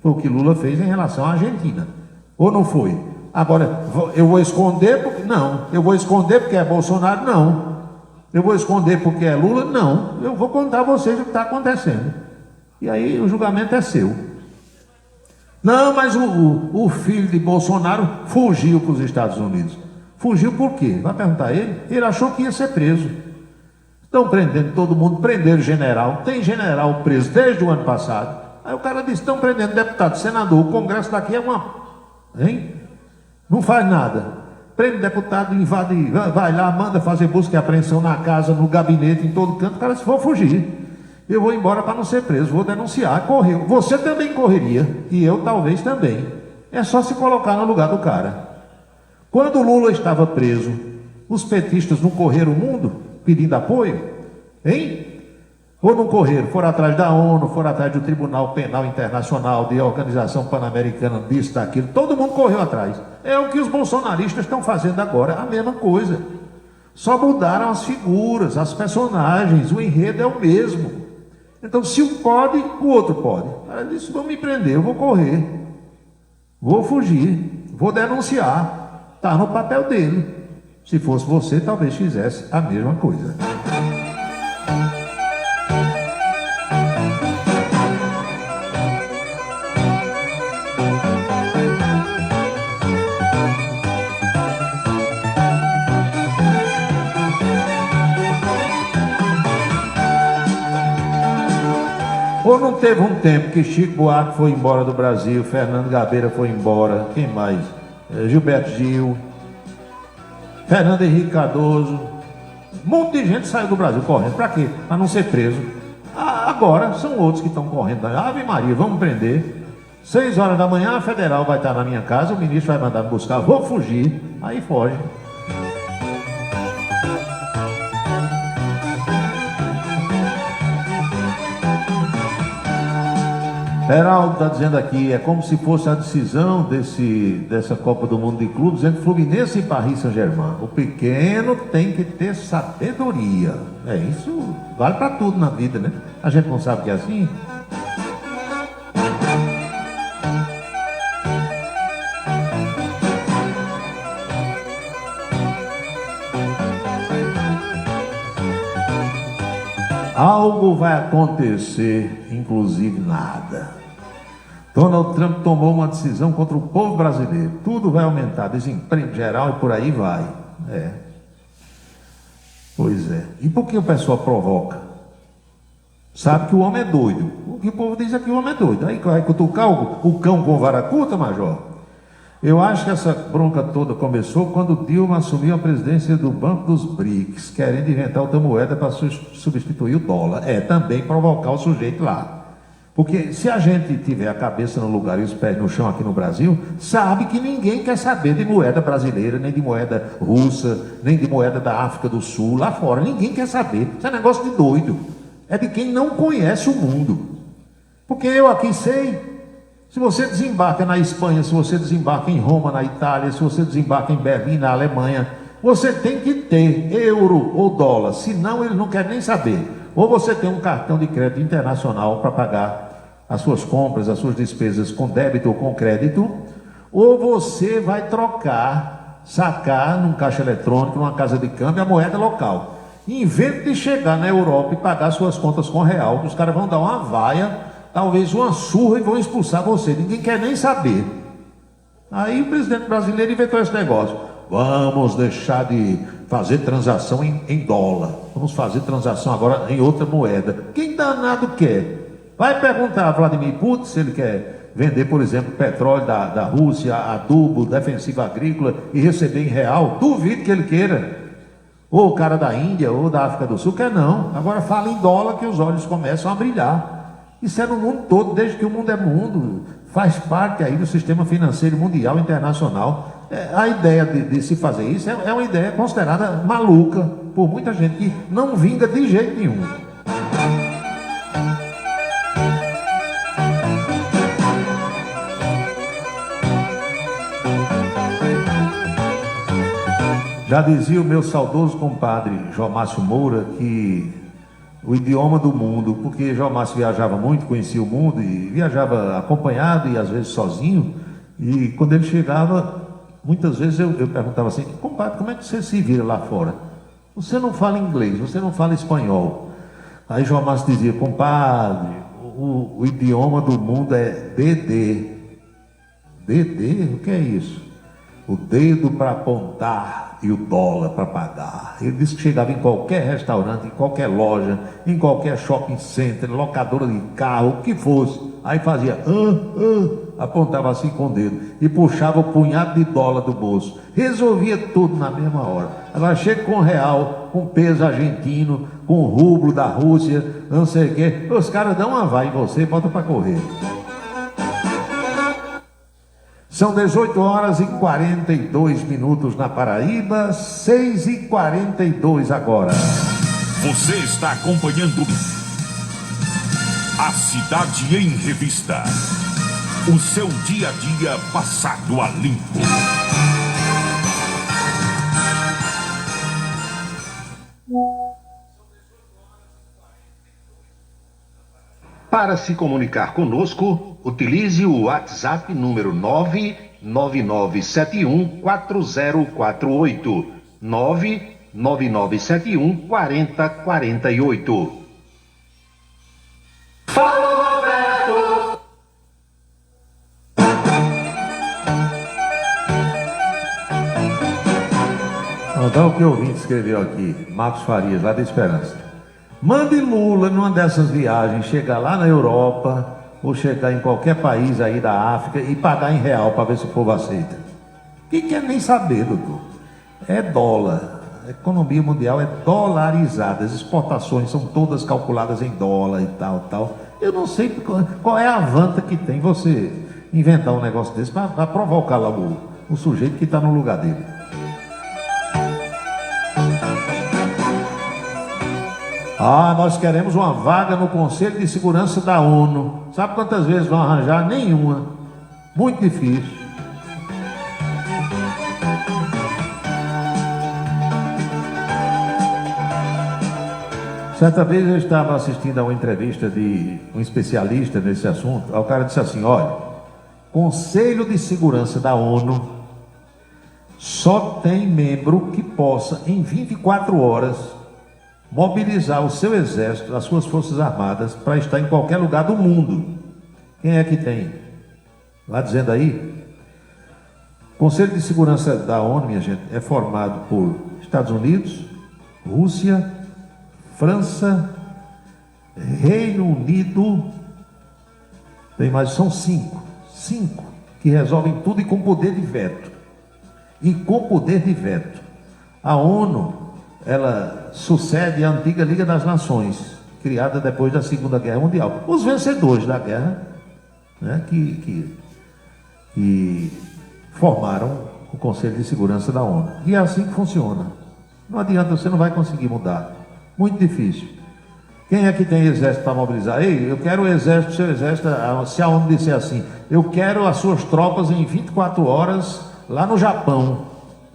Foi o que Lula fez em relação à Argentina, ou não foi? Agora, eu vou esconder porque... Não. Eu vou esconder porque é Bolsonaro? Não. Eu vou esconder porque é Lula? Não. Eu vou contar a vocês o que está acontecendo. E aí o julgamento é seu. Não, mas o filho de Bolsonaro fugiu para os Estados Unidos. Fugiu por quê? Vai perguntar a ele. Ele achou que ia ser preso. Estão prendendo todo mundo, prenderam general. Tem general preso desde o ano passado. Aí o cara disse, estão prendendo deputado, senador. O Congresso daqui é uma... Hein? Não faz nada. Prende deputado, invade, vai lá, manda fazer busca e apreensão na casa, no gabinete, em todo canto. O cara, se for fugir, eu vou embora para não ser preso, vou denunciar. Correu. Você também correria, e eu talvez também. É só se colocar no lugar do cara. Quando o Lula estava preso, os petistas não correram o mundo pedindo apoio? Hein? Ou não correram? Foram atrás da ONU, foram atrás do Tribunal Penal Internacional, de Organização Pan-Americana, disso, daquilo. Todo mundo correu atrás. É o que os bolsonaristas estão fazendo agora, a mesma coisa. Só mudaram as figuras, as personagens, o enredo é o mesmo. Então, se um pode, o outro pode. O cara disse, vão me prender, eu vou correr. Vou fugir, vou denunciar. Está no papel dele. Se fosse você, talvez fizesse a mesma coisa. Ou não teve um tempo que Chico Buarque foi embora do Brasil, Fernando Gabeira foi embora, quem mais? Gilberto Gil, Fernando Henrique Cardoso, um monte de gente saiu do Brasil correndo, para quê? Para não ser preso. Agora são outros que estão correndo, Ave Maria, vamos prender. 6 horas da manhã a federal vai estar na minha casa, o ministro vai mandar me buscar, vou fugir, aí foge. Heraldo está dizendo aqui, é como se fosse a decisão dessa Copa do Mundo de Clubes entre Fluminense e Paris Saint-Germain. O pequeno tem que ter sabedoria. Isso vale para tudo na vida, né? A gente não sabe que é assim. Algo vai acontecer, inclusive nada. Donald Trump tomou uma decisão contra o povo brasileiro. Tudo vai aumentar, desemprego geral e por aí vai. Pois é. E por que o pessoal provoca? Sabe que o homem é doido. O que o povo diz é que o homem é doido. Aí vai cutucar o cão com vara curta, Major? Eu acho que essa bronca toda começou quando Dilma assumiu a presidência do Banco dos BRICS, querendo inventar outra moeda para substituir o dólar. Também provocar o sujeito lá. Porque se a gente tiver a cabeça no lugar e os pés no chão aqui no Brasil, sabe que ninguém quer saber de moeda brasileira, nem de moeda russa, nem de moeda da África do Sul, lá fora. Ninguém quer saber. Isso é negócio de doido. É de quem não conhece o mundo. Porque eu aqui sei. Se você desembarca na Espanha, se você desembarca em Roma, na Itália, se você desembarca em Berlim, na Alemanha, você tem que ter euro ou dólar, senão eles não querem nem saber. Ou você tem um cartão de crédito internacional para pagar as suas compras, as suas despesas com débito ou com crédito, ou você vai trocar, sacar num caixa eletrônico, numa casa de câmbio, a moeda local. Em vez de chegar na Europa e pagar suas contas com real, os caras vão dar uma vaia, talvez uma surra e vão expulsar você. Ninguém quer nem saber. Aí o presidente brasileiro inventou esse negócio. Vamos deixar de fazer transação em dólar. Vamos fazer transação agora em outra moeda. Quem danado quer? Vai perguntar a Vladimir Putin se ele quer vender, por exemplo, petróleo da Rússia, adubo, defensiva agrícola e receber em real. Duvido que ele queira. Ou o cara da Índia ou da África do Sul quer não. Agora fala em dólar que os olhos começam a brilhar. Isso é no mundo todo, desde que o mundo é mundo. Faz parte aí do sistema financeiro mundial internacional. A ideia de se fazer isso é uma ideia considerada maluca por muita gente que não vinga de jeito nenhum. Já dizia o meu saudoso compadre Jomácio Moura que o idioma do mundo, porque Jomácio viajava muito, conhecia o mundo e viajava acompanhado e às vezes sozinho, e quando ele chegava, muitas vezes eu perguntava assim: compadre, como é que você se vira lá fora? Você não fala inglês, você não fala espanhol. Aí Jomácio dizia: compadre, o idioma do mundo é DD. DD? O que é isso? O dedo para apontar e o dólar para pagar. Ele disse que chegava em qualquer restaurante, em qualquer loja, em qualquer shopping center, locadora de carro, o que fosse. Aí fazia, apontava assim com o dedo e puxava o punhado de dólar do bolso. Resolvia tudo na mesma hora. Agora chega com real, com peso argentino, com rublo da Rússia, não sei o quê. Os caras dão uma vai em você e botam para correr. São 18 horas e 42 minutos na Paraíba, 6h42 agora. Você está acompanhando A Cidade em Revista. O seu dia a dia passado a limpo. Para se comunicar conosco, utilize o WhatsApp número 999714048. 999714048. Fala, Roberto! Olha o que o ouvinte escreveu aqui, Marcos Farias, lá da Esperança. Mande Lula numa dessas viagens, chegar lá na Europa ou chegar em qualquer país aí da África e pagar em real para ver se o povo aceita. Quem quer nem saber, doutor? É dólar. A economia mundial é dolarizada. As exportações são todas calculadas em dólar e tal. Eu não sei qual é a vanta que tem você inventar um negócio desse para provocar lá o sujeito que está no lugar dele. Nós queremos uma vaga no Conselho de Segurança da ONU. Sabe quantas vezes vão arranjar? Nenhuma. Muito difícil. Certa vez eu estava assistindo a uma entrevista de um especialista nesse assunto. Aí o cara disse assim: olha, Conselho de Segurança da ONU só tem membro que possa, em 24 horas, mobilizar o seu exército, as suas forças armadas, para estar em qualquer lugar do mundo. Quem é que tem? Lá dizendo aí, o Conselho de Segurança da ONU, minha gente, é formado por Estados Unidos, Rússia, França, Reino Unido, tem mais, são cinco que resolvem tudo e com poder de veto. A ONU, ela sucede à antiga Liga das Nações, criada depois da Segunda Guerra Mundial. Os vencedores da guerra, né, que formaram o Conselho de Segurança da ONU. E é assim que funciona. Não adianta, você não vai conseguir mudar. Muito difícil. Quem é que tem exército para mobilizar? Ei, eu quero o exército, seu exército. Se a ONU disser assim, Eu quero as suas tropas em 24 horas lá no Japão.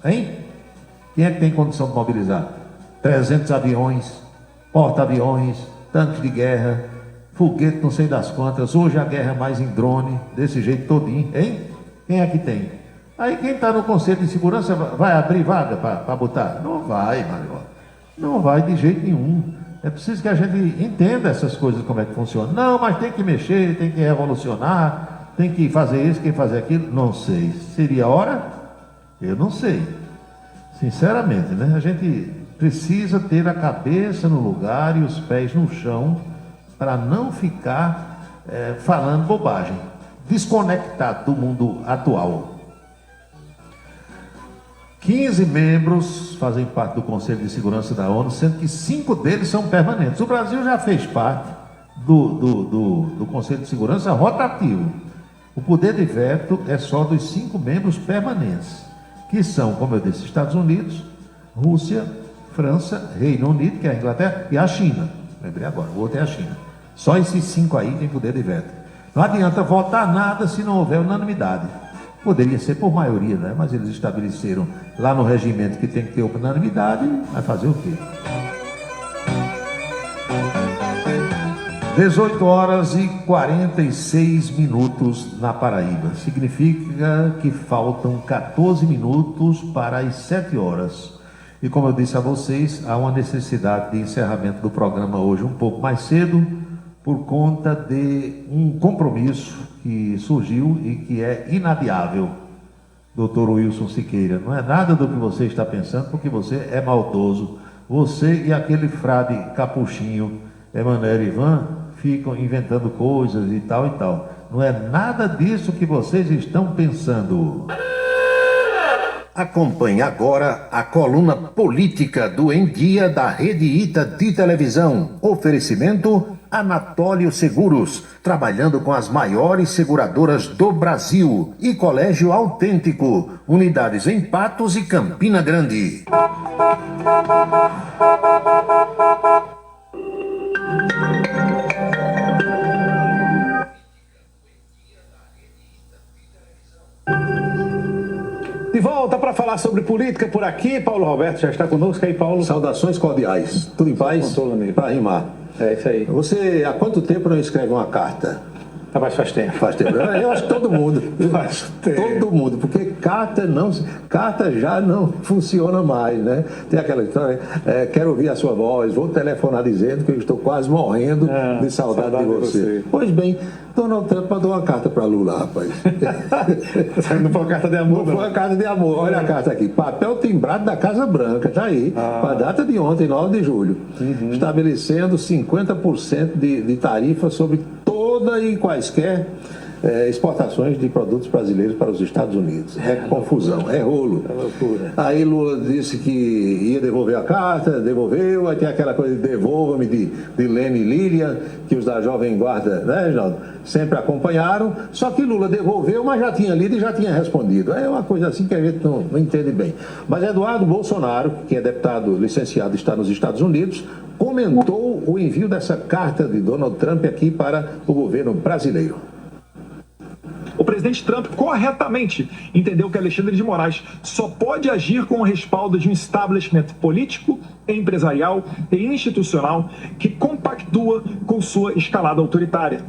Hein? Quem é que tem condição de mobilizar? 300 aviões, porta-aviões, tanques de guerra, foguete não sei das quantas. Hoje a guerra é mais em drone, desse jeito todinho. Hein? Quem é que tem? Aí quem está no Conselho de Segurança vai abrir vaga para botar? Não vai, Mário. Não vai de jeito nenhum. É preciso que a gente entenda essas coisas, como é que funciona. Não, mas tem que mexer, tem que revolucionar, tem que fazer isso, tem que fazer aquilo. Não sei. Seria a hora? Eu não sei. Sinceramente, né? A gente precisa ter a cabeça no lugar e os pés no chão para não ficar falando bobagem, desconectado do mundo atual. 15 membros fazem parte do Conselho de Segurança da ONU, sendo que 5 deles são permanentes. O Brasil já fez parte do Conselho de Segurança rotativo. O poder de veto é só dos 5 membros permanentes, que são, como eu disse, Estados Unidos, Rússia, França, Reino Unido, que é a Inglaterra, e a China. Lembrei agora, o outro é a China. Só esses 5 aí têm poder de veto. Não adianta votar nada se não houver unanimidade. Poderia ser por maioria, né? Mas eles estabeleceram lá no regimento que tem que ter unanimidade. Vai fazer o quê? 18 horas e 46 minutos na Paraíba. Significa que faltam 14 minutos para as 7 horas. E como eu disse a vocês, há uma necessidade de encerramento do programa hoje um pouco mais cedo, por conta de um compromisso que surgiu e que é inadiável, doutor Wilson Siqueira. Não é nada do que você está pensando, porque você é maldoso. Você e aquele frade capuchinho, Emanuel Ivan, ficam inventando coisas e tal e tal. Não é nada disso que vocês estão pensando. Acompanhe agora a coluna política do Em Dia da Rede Ita de televisão. Oferecimento Anatólio Seguros, trabalhando com as maiores seguradoras do Brasil. E Colégio Autêntico, unidades em Patos e Campina Grande. De volta para falar sobre política por aqui, Paulo Roberto já está conosco aí, Paulo. Saudações cordiais. Tudo em paz? Para rimar. É isso aí. Você há quanto tempo não escreve uma carta? Mas faz tempo. Faz tempo. Eu acho que todo mundo. Faz tempo. Todo mundo, porque carta já não funciona mais, né? Tem aquela história, quero ouvir a sua voz, vou telefonar dizendo que eu estou quase morrendo de saudade de você. Pois bem, Donald Trump mandou uma carta para Lula, rapaz. Não foi uma carta de amor, não. Foi uma carta de amor. Olha a carta aqui. Papel timbrado da Casa Branca, tá aí. Com a data de ontem, 9 de julho. Estabelecendo 50% de tarifa sobre toda e quaisquer exportações de produtos brasileiros para os Estados Unidos. É confusão, é rolo. É loucura. Aí Lula disse que ia devolver a carta, devolveu, aí tem aquela coisa de devolva-me de Lene e Lilian, que os da Jovem Guarda, né, Reginaldo, sempre acompanharam, só que Lula devolveu, mas já tinha lido e já tinha respondido. É uma coisa assim que a gente não entende bem. Mas Eduardo Bolsonaro, que é deputado licenciado, está nos Estados Unidos, comentou o envio dessa carta de Donald Trump aqui para o governo brasileiro. O presidente Trump corretamente entendeu que Alexandre de Moraes só pode agir com o respaldo de um establishment político, empresarial e institucional que compactua com sua escalada autoritária.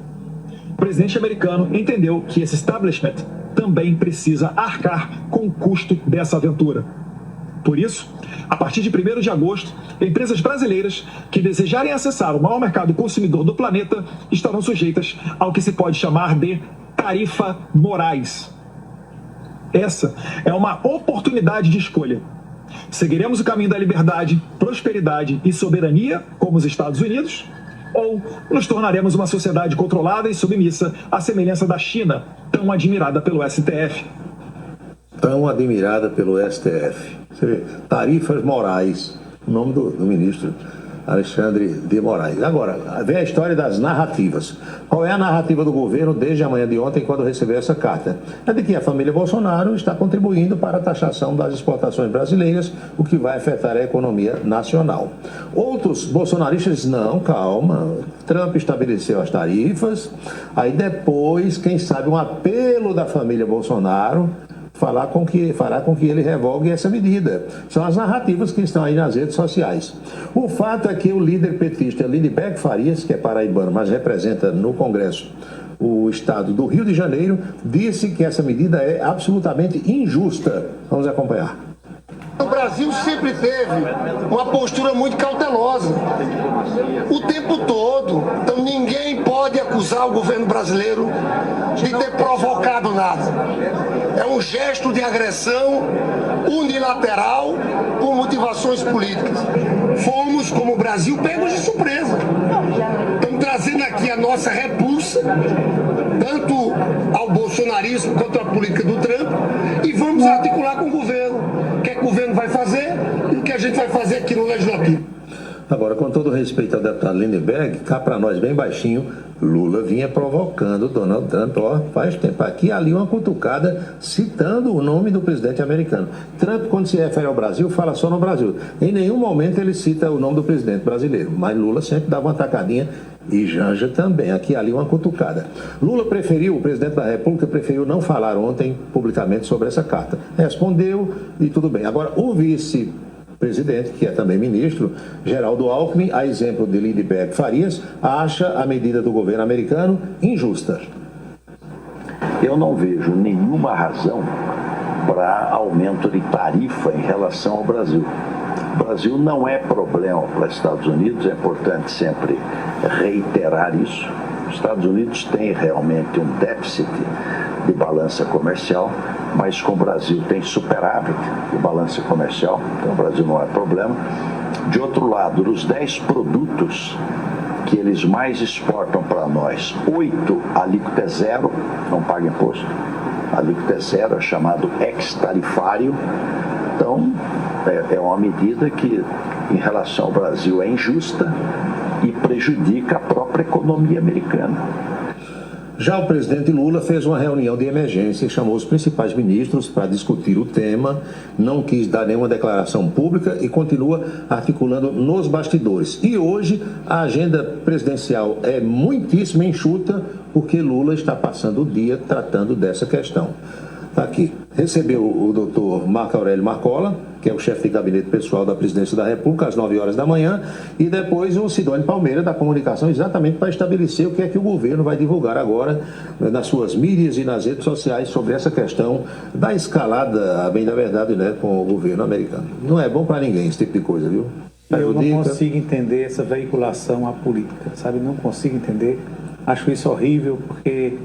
O presidente americano entendeu que esse establishment também precisa arcar com o custo dessa aventura. Por isso, a partir de 1º de agosto, empresas brasileiras que desejarem acessar o maior mercado consumidor do planeta estarão sujeitas ao que se pode chamar de tarifa Moraes. Essa é uma oportunidade de escolha. Seguiremos o caminho da liberdade, prosperidade e soberania, como os Estados Unidos, ou nos tornaremos uma sociedade controlada e submissa, à semelhança da China, tão admirada pelo STF. Tão admirada pelo STF. Tarifas Moraes, o nome do ministro Alexandre de Moraes. Agora, vem a história das narrativas. Qual é a narrativa do governo desde a manhã de ontem, quando recebeu essa carta? É de que a família Bolsonaro está contribuindo para a taxação das exportações brasileiras, o que vai afetar a economia nacional. Outros bolsonaristas dizem, não, calma, Trump estabeleceu as tarifas, aí depois, quem sabe, um apelo da família Bolsonaro fará com que ele revogue essa medida. São as narrativas que estão aí nas redes sociais. O fato é que o líder petista Lindeberg Farias, que é paraibano, mas representa no Congresso o estado do Rio de Janeiro, disse que essa medida é absolutamente injusta. Vamos acompanhar. O Brasil sempre teve uma postura muito cautelosa, o tempo todo. Então ninguém pode acusar o governo brasileiro de ter provocado nada. É um gesto de agressão unilateral por motivações políticas. Fomos, como Brasil, pegos de surpresa. Estamos trazendo aqui a nossa repulsa, tanto ao bolsonarismo quanto à política do Trump, e vamos articular com o governo. O que é que o governo vai fazer e o que a gente vai fazer aqui no Legislativo. Agora, com todo respeito ao deputado Lindeberg, cá para nós bem baixinho, Lula vinha provocando Donald Trump, ó, faz tempo, aqui e ali uma cutucada, citando o nome do presidente americano. Trump, quando se refere ao Brasil, fala só no Brasil. Em nenhum momento ele cita o nome do presidente brasileiro, mas Lula sempre dava uma tacadinha e Janja também, aqui e ali uma cutucada. Lula preferiu, o presidente da República preferiu não falar ontem publicamente sobre essa carta. Respondeu e tudo bem. Agora, o vice-presidente, que é também ministro, Geraldo Alckmin, a exemplo de Lindeberg Farias, acha a medida do governo americano injusta. Eu não vejo nenhuma razão para aumento de tarifa em relação ao Brasil. O Brasil não é problema para os Estados Unidos, é importante sempre reiterar isso. Os Estados Unidos têm realmente um déficit de balança comercial, mas com o Brasil tem superávit de balança comercial, então o Brasil não é problema. De outro lado, dos 10 produtos que eles mais exportam para nós, 8 a alíquota é zero, não paga imposto. A alíquota é zero, é chamado ex-tarifário. Então, é uma medida que, em relação ao Brasil, é injusta e prejudica a própria economia americana. Já o presidente Lula fez uma reunião de emergência e chamou os principais ministros para discutir o tema, não quis dar nenhuma declaração pública e continua articulando nos bastidores. E hoje a agenda presidencial é muitíssimo enxuta, porque Lula está passando o dia tratando dessa questão. Está aqui. Recebeu o doutor Marco Aurélio Marcola, que é o chefe de gabinete pessoal da presidência da República, às 9 horas da manhã, e depois o Sidônio Palmeira, da comunicação, exatamente para estabelecer o que é que o governo vai divulgar agora nas suas mídias e nas redes sociais sobre essa questão da escalada, a bem da verdade, né, com o governo americano. Não é bom para ninguém esse tipo de coisa, viu? Eu não consigo entender essa veiculação à política, sabe? Não consigo entender. Acho isso horrível, porque...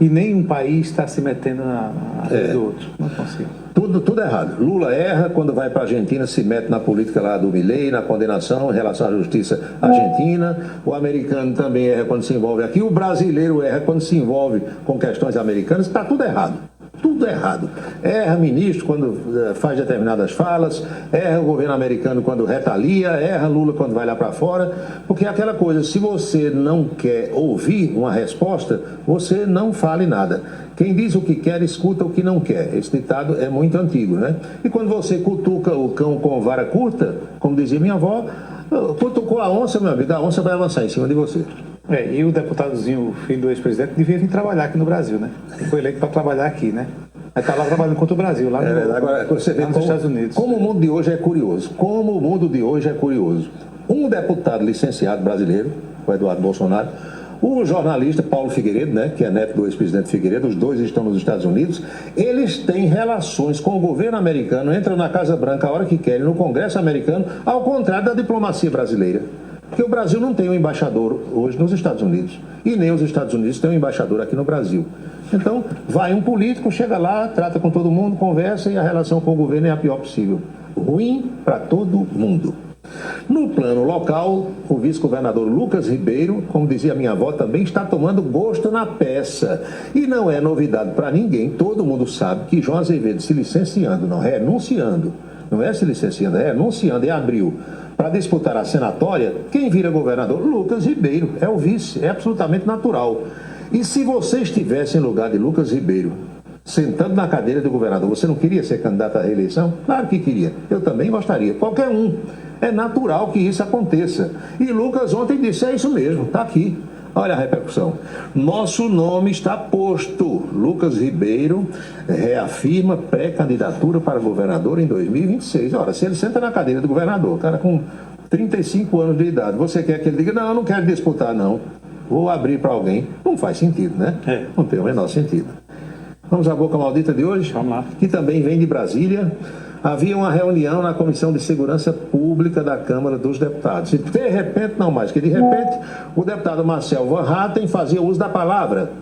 E nenhum país está se metendo na vida do outro. Não consigo. Tudo errado. Lula erra quando vai para a Argentina, se mete na política lá do Milei, na condenação em relação à justiça argentina. O americano também erra quando se envolve aqui. O brasileiro erra quando se envolve com questões americanas. Está tudo errado. Tudo errado. Erra ministro quando faz determinadas falas, erra o governo americano quando retalia, erra Lula quando vai lá para fora, porque é aquela coisa, se você não quer ouvir uma resposta, você não fale nada. Quem diz o que quer, escuta o que não quer. Esse ditado é muito antigo, né? E quando você cutuca o cão com vara curta, como dizia minha avó, cutucou a onça, meu amigo, a onça vai avançar em cima de você. E o deputadozinho, filho do ex-presidente, devia vir trabalhar aqui no Brasil, né? Ele foi eleito para trabalhar aqui, né? Aí está lá trabalhando contra o Brasil, lá agora, você vê nos Estados Unidos. Como o mundo de hoje é curioso. Como o mundo de hoje é curioso. Um deputado licenciado brasileiro, o Eduardo Bolsonaro, o jornalista Paulo Figueiredo, né, que é neto do ex-presidente Figueiredo, os dois estão nos Estados Unidos, eles têm relações com o governo americano, entram na Casa Branca a hora que querem, no Congresso americano, ao contrário da diplomacia brasileira. Porque o Brasil não tem um embaixador hoje nos Estados Unidos. E nem os Estados Unidos têm um embaixador aqui no Brasil. Então, vai um político, chega lá, trata com todo mundo, conversa e a relação com o governo é a pior possível. Ruim para todo mundo. No plano local, o vice-governador Lucas Ribeiro, como dizia minha avó, também está tomando gosto na peça. E não é novidade para ninguém, todo mundo sabe que João Azevedo se licenciando, não renunciando, não é se licenciando, é renunciando em abril para disputar a senatória, quem vira governador? Lucas Ribeiro, é o vice, é absolutamente natural. E se você estivesse em lugar de Lucas Ribeiro, sentando na cadeira do governador, você não queria ser candidato à reeleição? Claro que queria, eu também gostaria, qualquer um. É natural que isso aconteça. E Lucas ontem disse, é isso mesmo, está aqui. Olha a repercussão. Nosso nome está posto. Lucas Ribeiro reafirma pré-candidatura para governador em 2026. Ora, se ele senta na cadeira do governador, cara com 35 anos de idade, você quer que ele diga, não, eu não quero disputar, não. Vou abrir para alguém. Não faz sentido, né? Não tem o menor sentido. Vamos à boca maldita de hoje? Vamos lá. Que também vem de Brasília. Havia uma reunião na Comissão de Segurança Pública da Câmara dos Deputados. E de repente, não mais que de repente, o deputado Marcel Van Hatten fazia uso da palavra.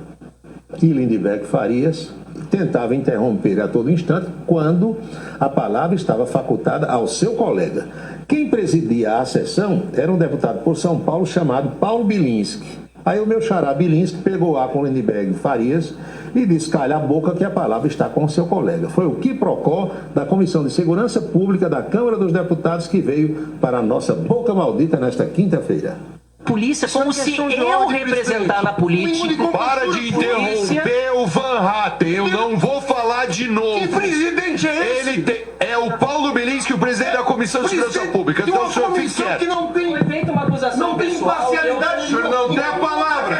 E Lindbergh Farias tentava interromper a todo instante quando a palavra estava facultada ao seu colega. Quem presidia a sessão era um deputado por São Paulo chamado Paulo Bilinski. Aí o meu xará Bilinski pegou a com Lindbergh Farias e disse, calha a boca que a palavra está com o seu colega. Foi o quiprocó da Comissão de Segurança Pública da Câmara dos Deputados que veio para a nossa boca maldita nesta quinta-feira. Polícia, como se eu representar na política. Para de interromper o Van Hatten, eu não vou falar de novo. Que presidente é esse? É o Paulo Bilinski, o presidente da Comissão de Segurança Pública. Então o senhor fique quieto. Não tem imparcialidade. O senhor não tem a palavra.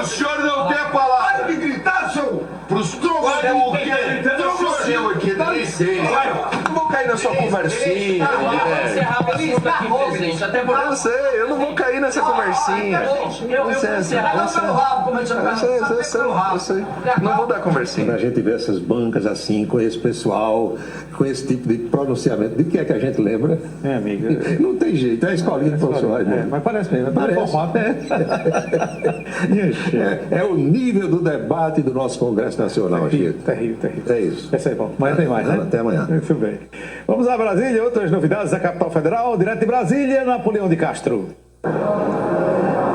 O senhor não tem a palavra. Para de gritar, seu... Olha o quê? Eu aqui, dá licença. Não vou cair na sua conversinha. Eu sei, eu não vou cair nessa conversinha. Eu sei. Não vou dar conversinha. Quando a gente vê essas bancas assim, com esse pessoal, com esse tipo de pronunciamento, de que é que a gente lembra? É, amigo. Não tem jeito, é a escolinha de professores. Mas parece mesmo, parece. É o nível do debate do nosso Congresso Nacional. Terrível. É isso. Esse aí, bom. Amanhã tem mais, né? Até amanhã. Muito bem. Vamos a Brasília, outras novidades da capital federal, direto de Brasília, Napoleão de Castro.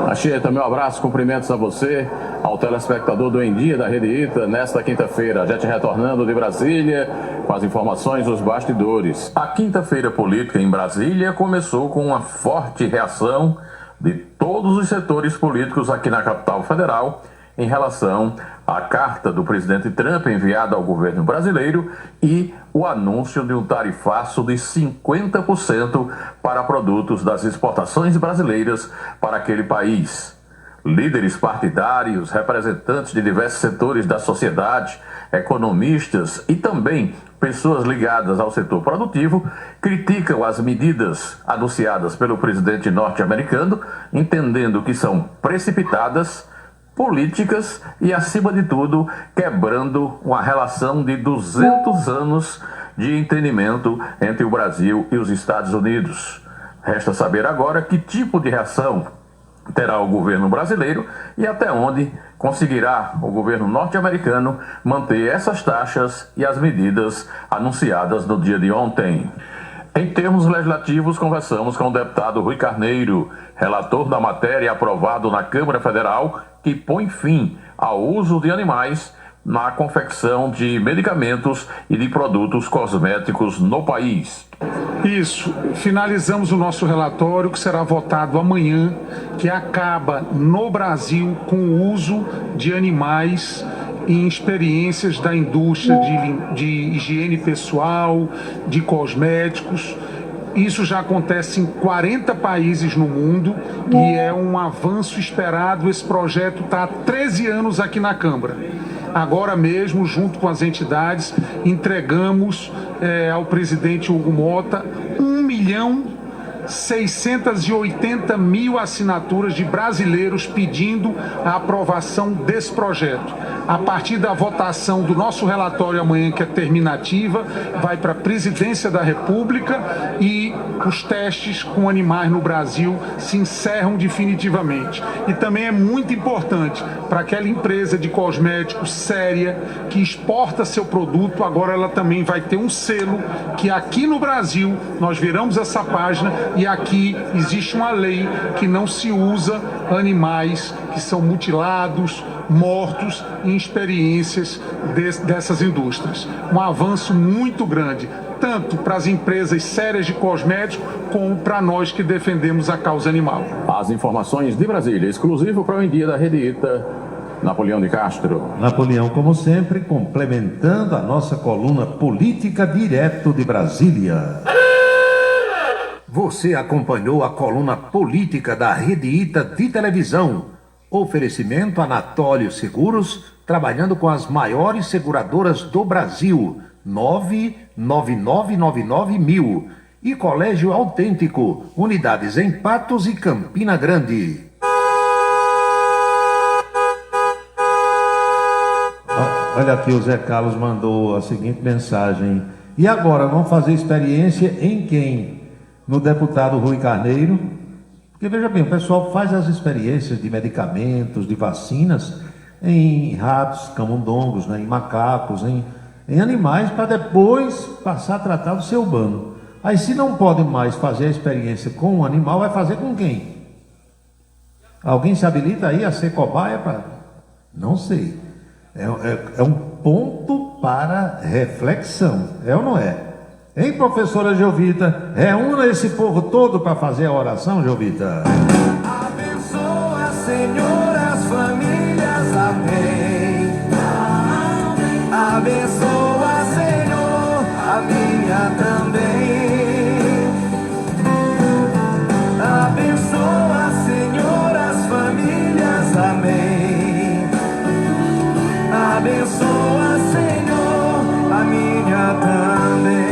Anchieta, meu abraço, cumprimentos a você, ao telespectador do Em Dia da Rede ITA, nesta quinta-feira. A gente retornando de Brasília com as informações dos bastidores. A quinta-feira política em Brasília começou com uma forte reação de todos os setores políticos aqui na capital federal em relação à carta do presidente Trump enviada ao governo brasileiro e o anúncio de um tarifaço de 50% para produtos das exportações brasileiras para aquele país. Líderes partidários, representantes de diversos setores da sociedade, economistas e também pessoas ligadas ao setor produtivo criticam as medidas anunciadas pelo presidente norte-americano, entendendo que são precipitadas, políticas e, acima de tudo, quebrando uma relação de 200 anos de entendimento entre o Brasil e os Estados Unidos. Resta saber agora que tipo de reação terá o governo brasileiro e até onde conseguirá o governo norte-americano manter essas taxas e as medidas anunciadas no dia de ontem. Em termos legislativos, conversamos com o deputado Rui Carneiro, relator da matéria aprovado na Câmara Federal, que põe fim ao uso de animais na confecção de medicamentos e de produtos cosméticos no país. Isso, finalizamos o nosso relatório que será votado amanhã, que acaba no Brasil com o uso de animais em experiências da indústria de higiene pessoal, de cosméticos. Isso já acontece em 40 países no mundo e é um avanço esperado. Esse projeto está há 13 anos aqui na Câmara. Agora mesmo, junto com as entidades, entregamos ao presidente Hugo Mota 1.680.000 assinaturas de brasileiros pedindo a aprovação desse projeto. A partir da votação do nosso relatório amanhã, que é terminativa, vai para a Presidência da República e os testes com animais no Brasil se encerram definitivamente. E também é muito importante para aquela empresa de cosméticos séria que exporta seu produto, agora ela também vai ter um selo que aqui no Brasil nós viramos essa página e aqui existe uma lei que não se usa animais que são mutilados, mortos em experiências dessas indústrias. Um avanço muito grande, tanto para as empresas sérias de cosméticos como para nós que defendemos a causa animal. As informações de Brasília, exclusivo para o Em Dia da Rede ITA, Napoleão de Castro. Napoleão, como sempre, complementando a nossa coluna política direto de Brasília. Você acompanhou a coluna política da Rede ITA de televisão. Oferecimento Anatólio Seguros, trabalhando com as maiores seguradoras do Brasil. 99999 e Colégio Autêntico, unidades em Patos e Campina Grande. Olha aqui, o Zé Carlos mandou a seguinte mensagem. E agora, vamos fazer experiência em quem? No deputado Rui Carneiro? Porque veja bem, o pessoal faz as experiências de medicamentos, de vacinas em ratos, camundongos, né, em macacos, em animais, para depois passar a tratar do ser humano. Aí, se não pode mais fazer a experiência com o animal, vai fazer com quem? Alguém se habilita aí a ser cobaia para... Não sei. É um ponto para reflexão, é ou não é? Hein, professora Jovita? Reúna esse povo todo para fazer a oração, Jovita. Abençoa, Senhor, as famílias, amém. Abençoa, Senhor, a minha também. Abençoa, Senhor, as famílias, amém. Abençoa, Senhor, a minha também.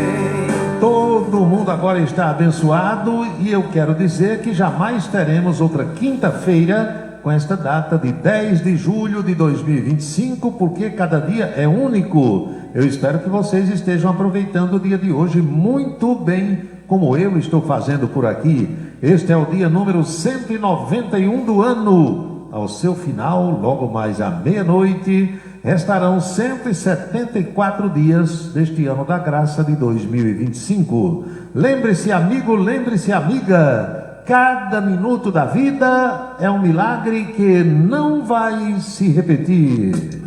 Todo mundo agora está abençoado e eu quero dizer que jamais teremos outra quinta-feira com esta data de 10 de julho de 2025, porque cada dia é único. Eu espero que vocês estejam aproveitando o dia de hoje muito bem, como eu estou fazendo por aqui. Este é o dia número 191 do ano. Ao seu final, logo mais à meia-noite, restarão 174 dias deste ano da graça de 2025. Lembre-se, amigo, lembre-se, amiga, cada minuto da vida é um milagre que não vai se repetir.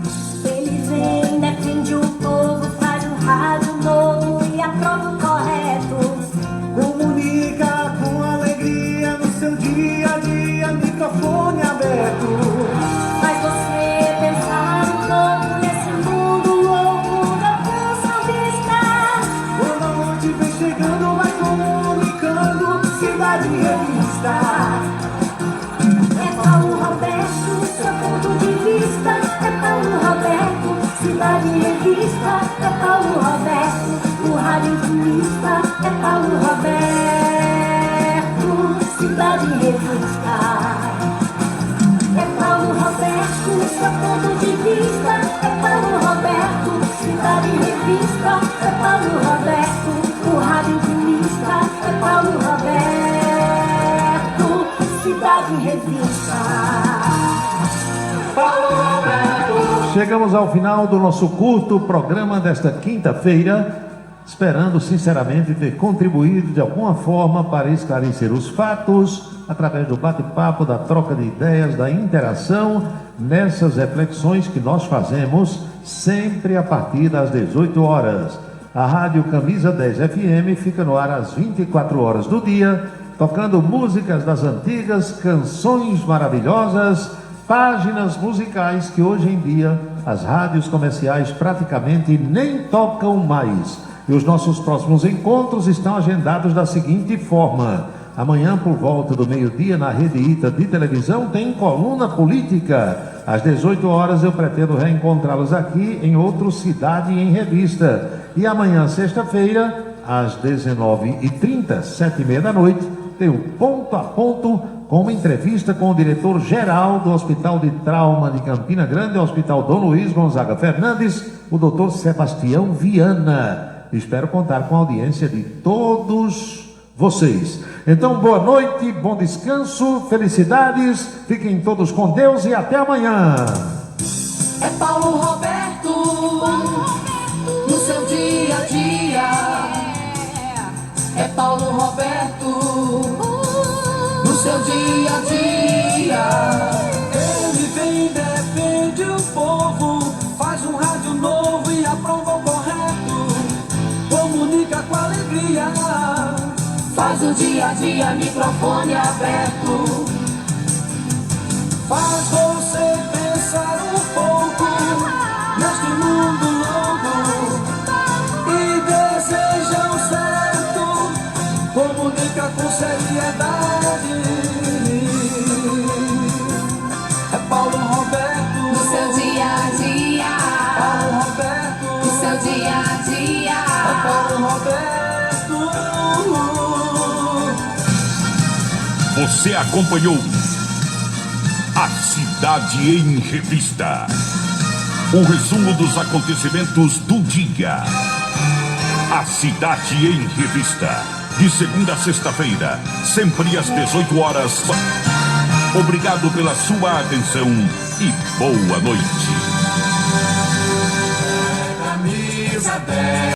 Ele vem, defende o povo, faz um rádio novo e aprova o correto. Comunica com alegria no seu dia a dia, microfone aberto. Faz você pensar um pouco nesse mundo louco da canção de estar. Quando a noite vem chegando, vai comunicando, Cidade Revista. É Paulo Roberto, seu ponto de vista. É Paulo Roberto, Cidade Revista. É Paulo Roberto, o rádio turista. É Paulo Roberto, Cidade Revista. É Paulo Roberto, seu ponto de vista. É Paulo Roberto, Cidade Revista. É Paulo Roberto, o rádio turista. É Paulo Roberto, Cidade Revista. Paulo Roberto. Chegamos ao final do nosso curto programa desta quinta-feira, esperando sinceramente ter contribuído de alguma forma para esclarecer os fatos, através do bate-papo, da troca de ideias, da interação, nessas reflexões que nós fazemos sempre a partir das 18 horas. A Rádio Camisa 10 FM fica no ar às 24 horas do dia, tocando músicas das antigas, canções maravilhosas, páginas musicais que hoje em dia as rádios comerciais praticamente nem tocam mais. E os nossos próximos encontros estão agendados da seguinte forma: amanhã, por volta do meio-dia, na Rede ITA de televisão, tem coluna política. Às 18 horas eu pretendo reencontrá-los aqui em outro Cidade em Revista. E amanhã, sexta-feira, às 19h30, 7h30 da noite, tem o Ponto a Ponto, com uma entrevista com o diretor-geral do Hospital de Trauma de Campina Grande, Hospital Dom Luiz Gonzaga Fernandes, o Dr. Sebastião Viana. Espero contar com a audiência de todos vocês. Então, boa noite, bom descanso, felicidades, fiquem todos com Deus e até amanhã. É Paulo Roberto, no seu dia a dia. É Paulo Roberto, no seu dia a dia. Ele vem, defende o povo, faz um rádio novo e aprova o correto. Comunica com a Faz o dia a dia, microfone aberto. Faz você pensar um pouco neste mundo louco e deseja o certo. Comunica com seriedade. É Paulo Roberto no seu dia a dia. Paulo Roberto no seu dia a dia. É Paulo Roberto. Você acompanhou A Cidade em Revista. O resumo dos acontecimentos do dia. A Cidade em Revista. De segunda a sexta-feira, sempre às 18 horas. Obrigado pela sua atenção e boa noite. Camisa 10.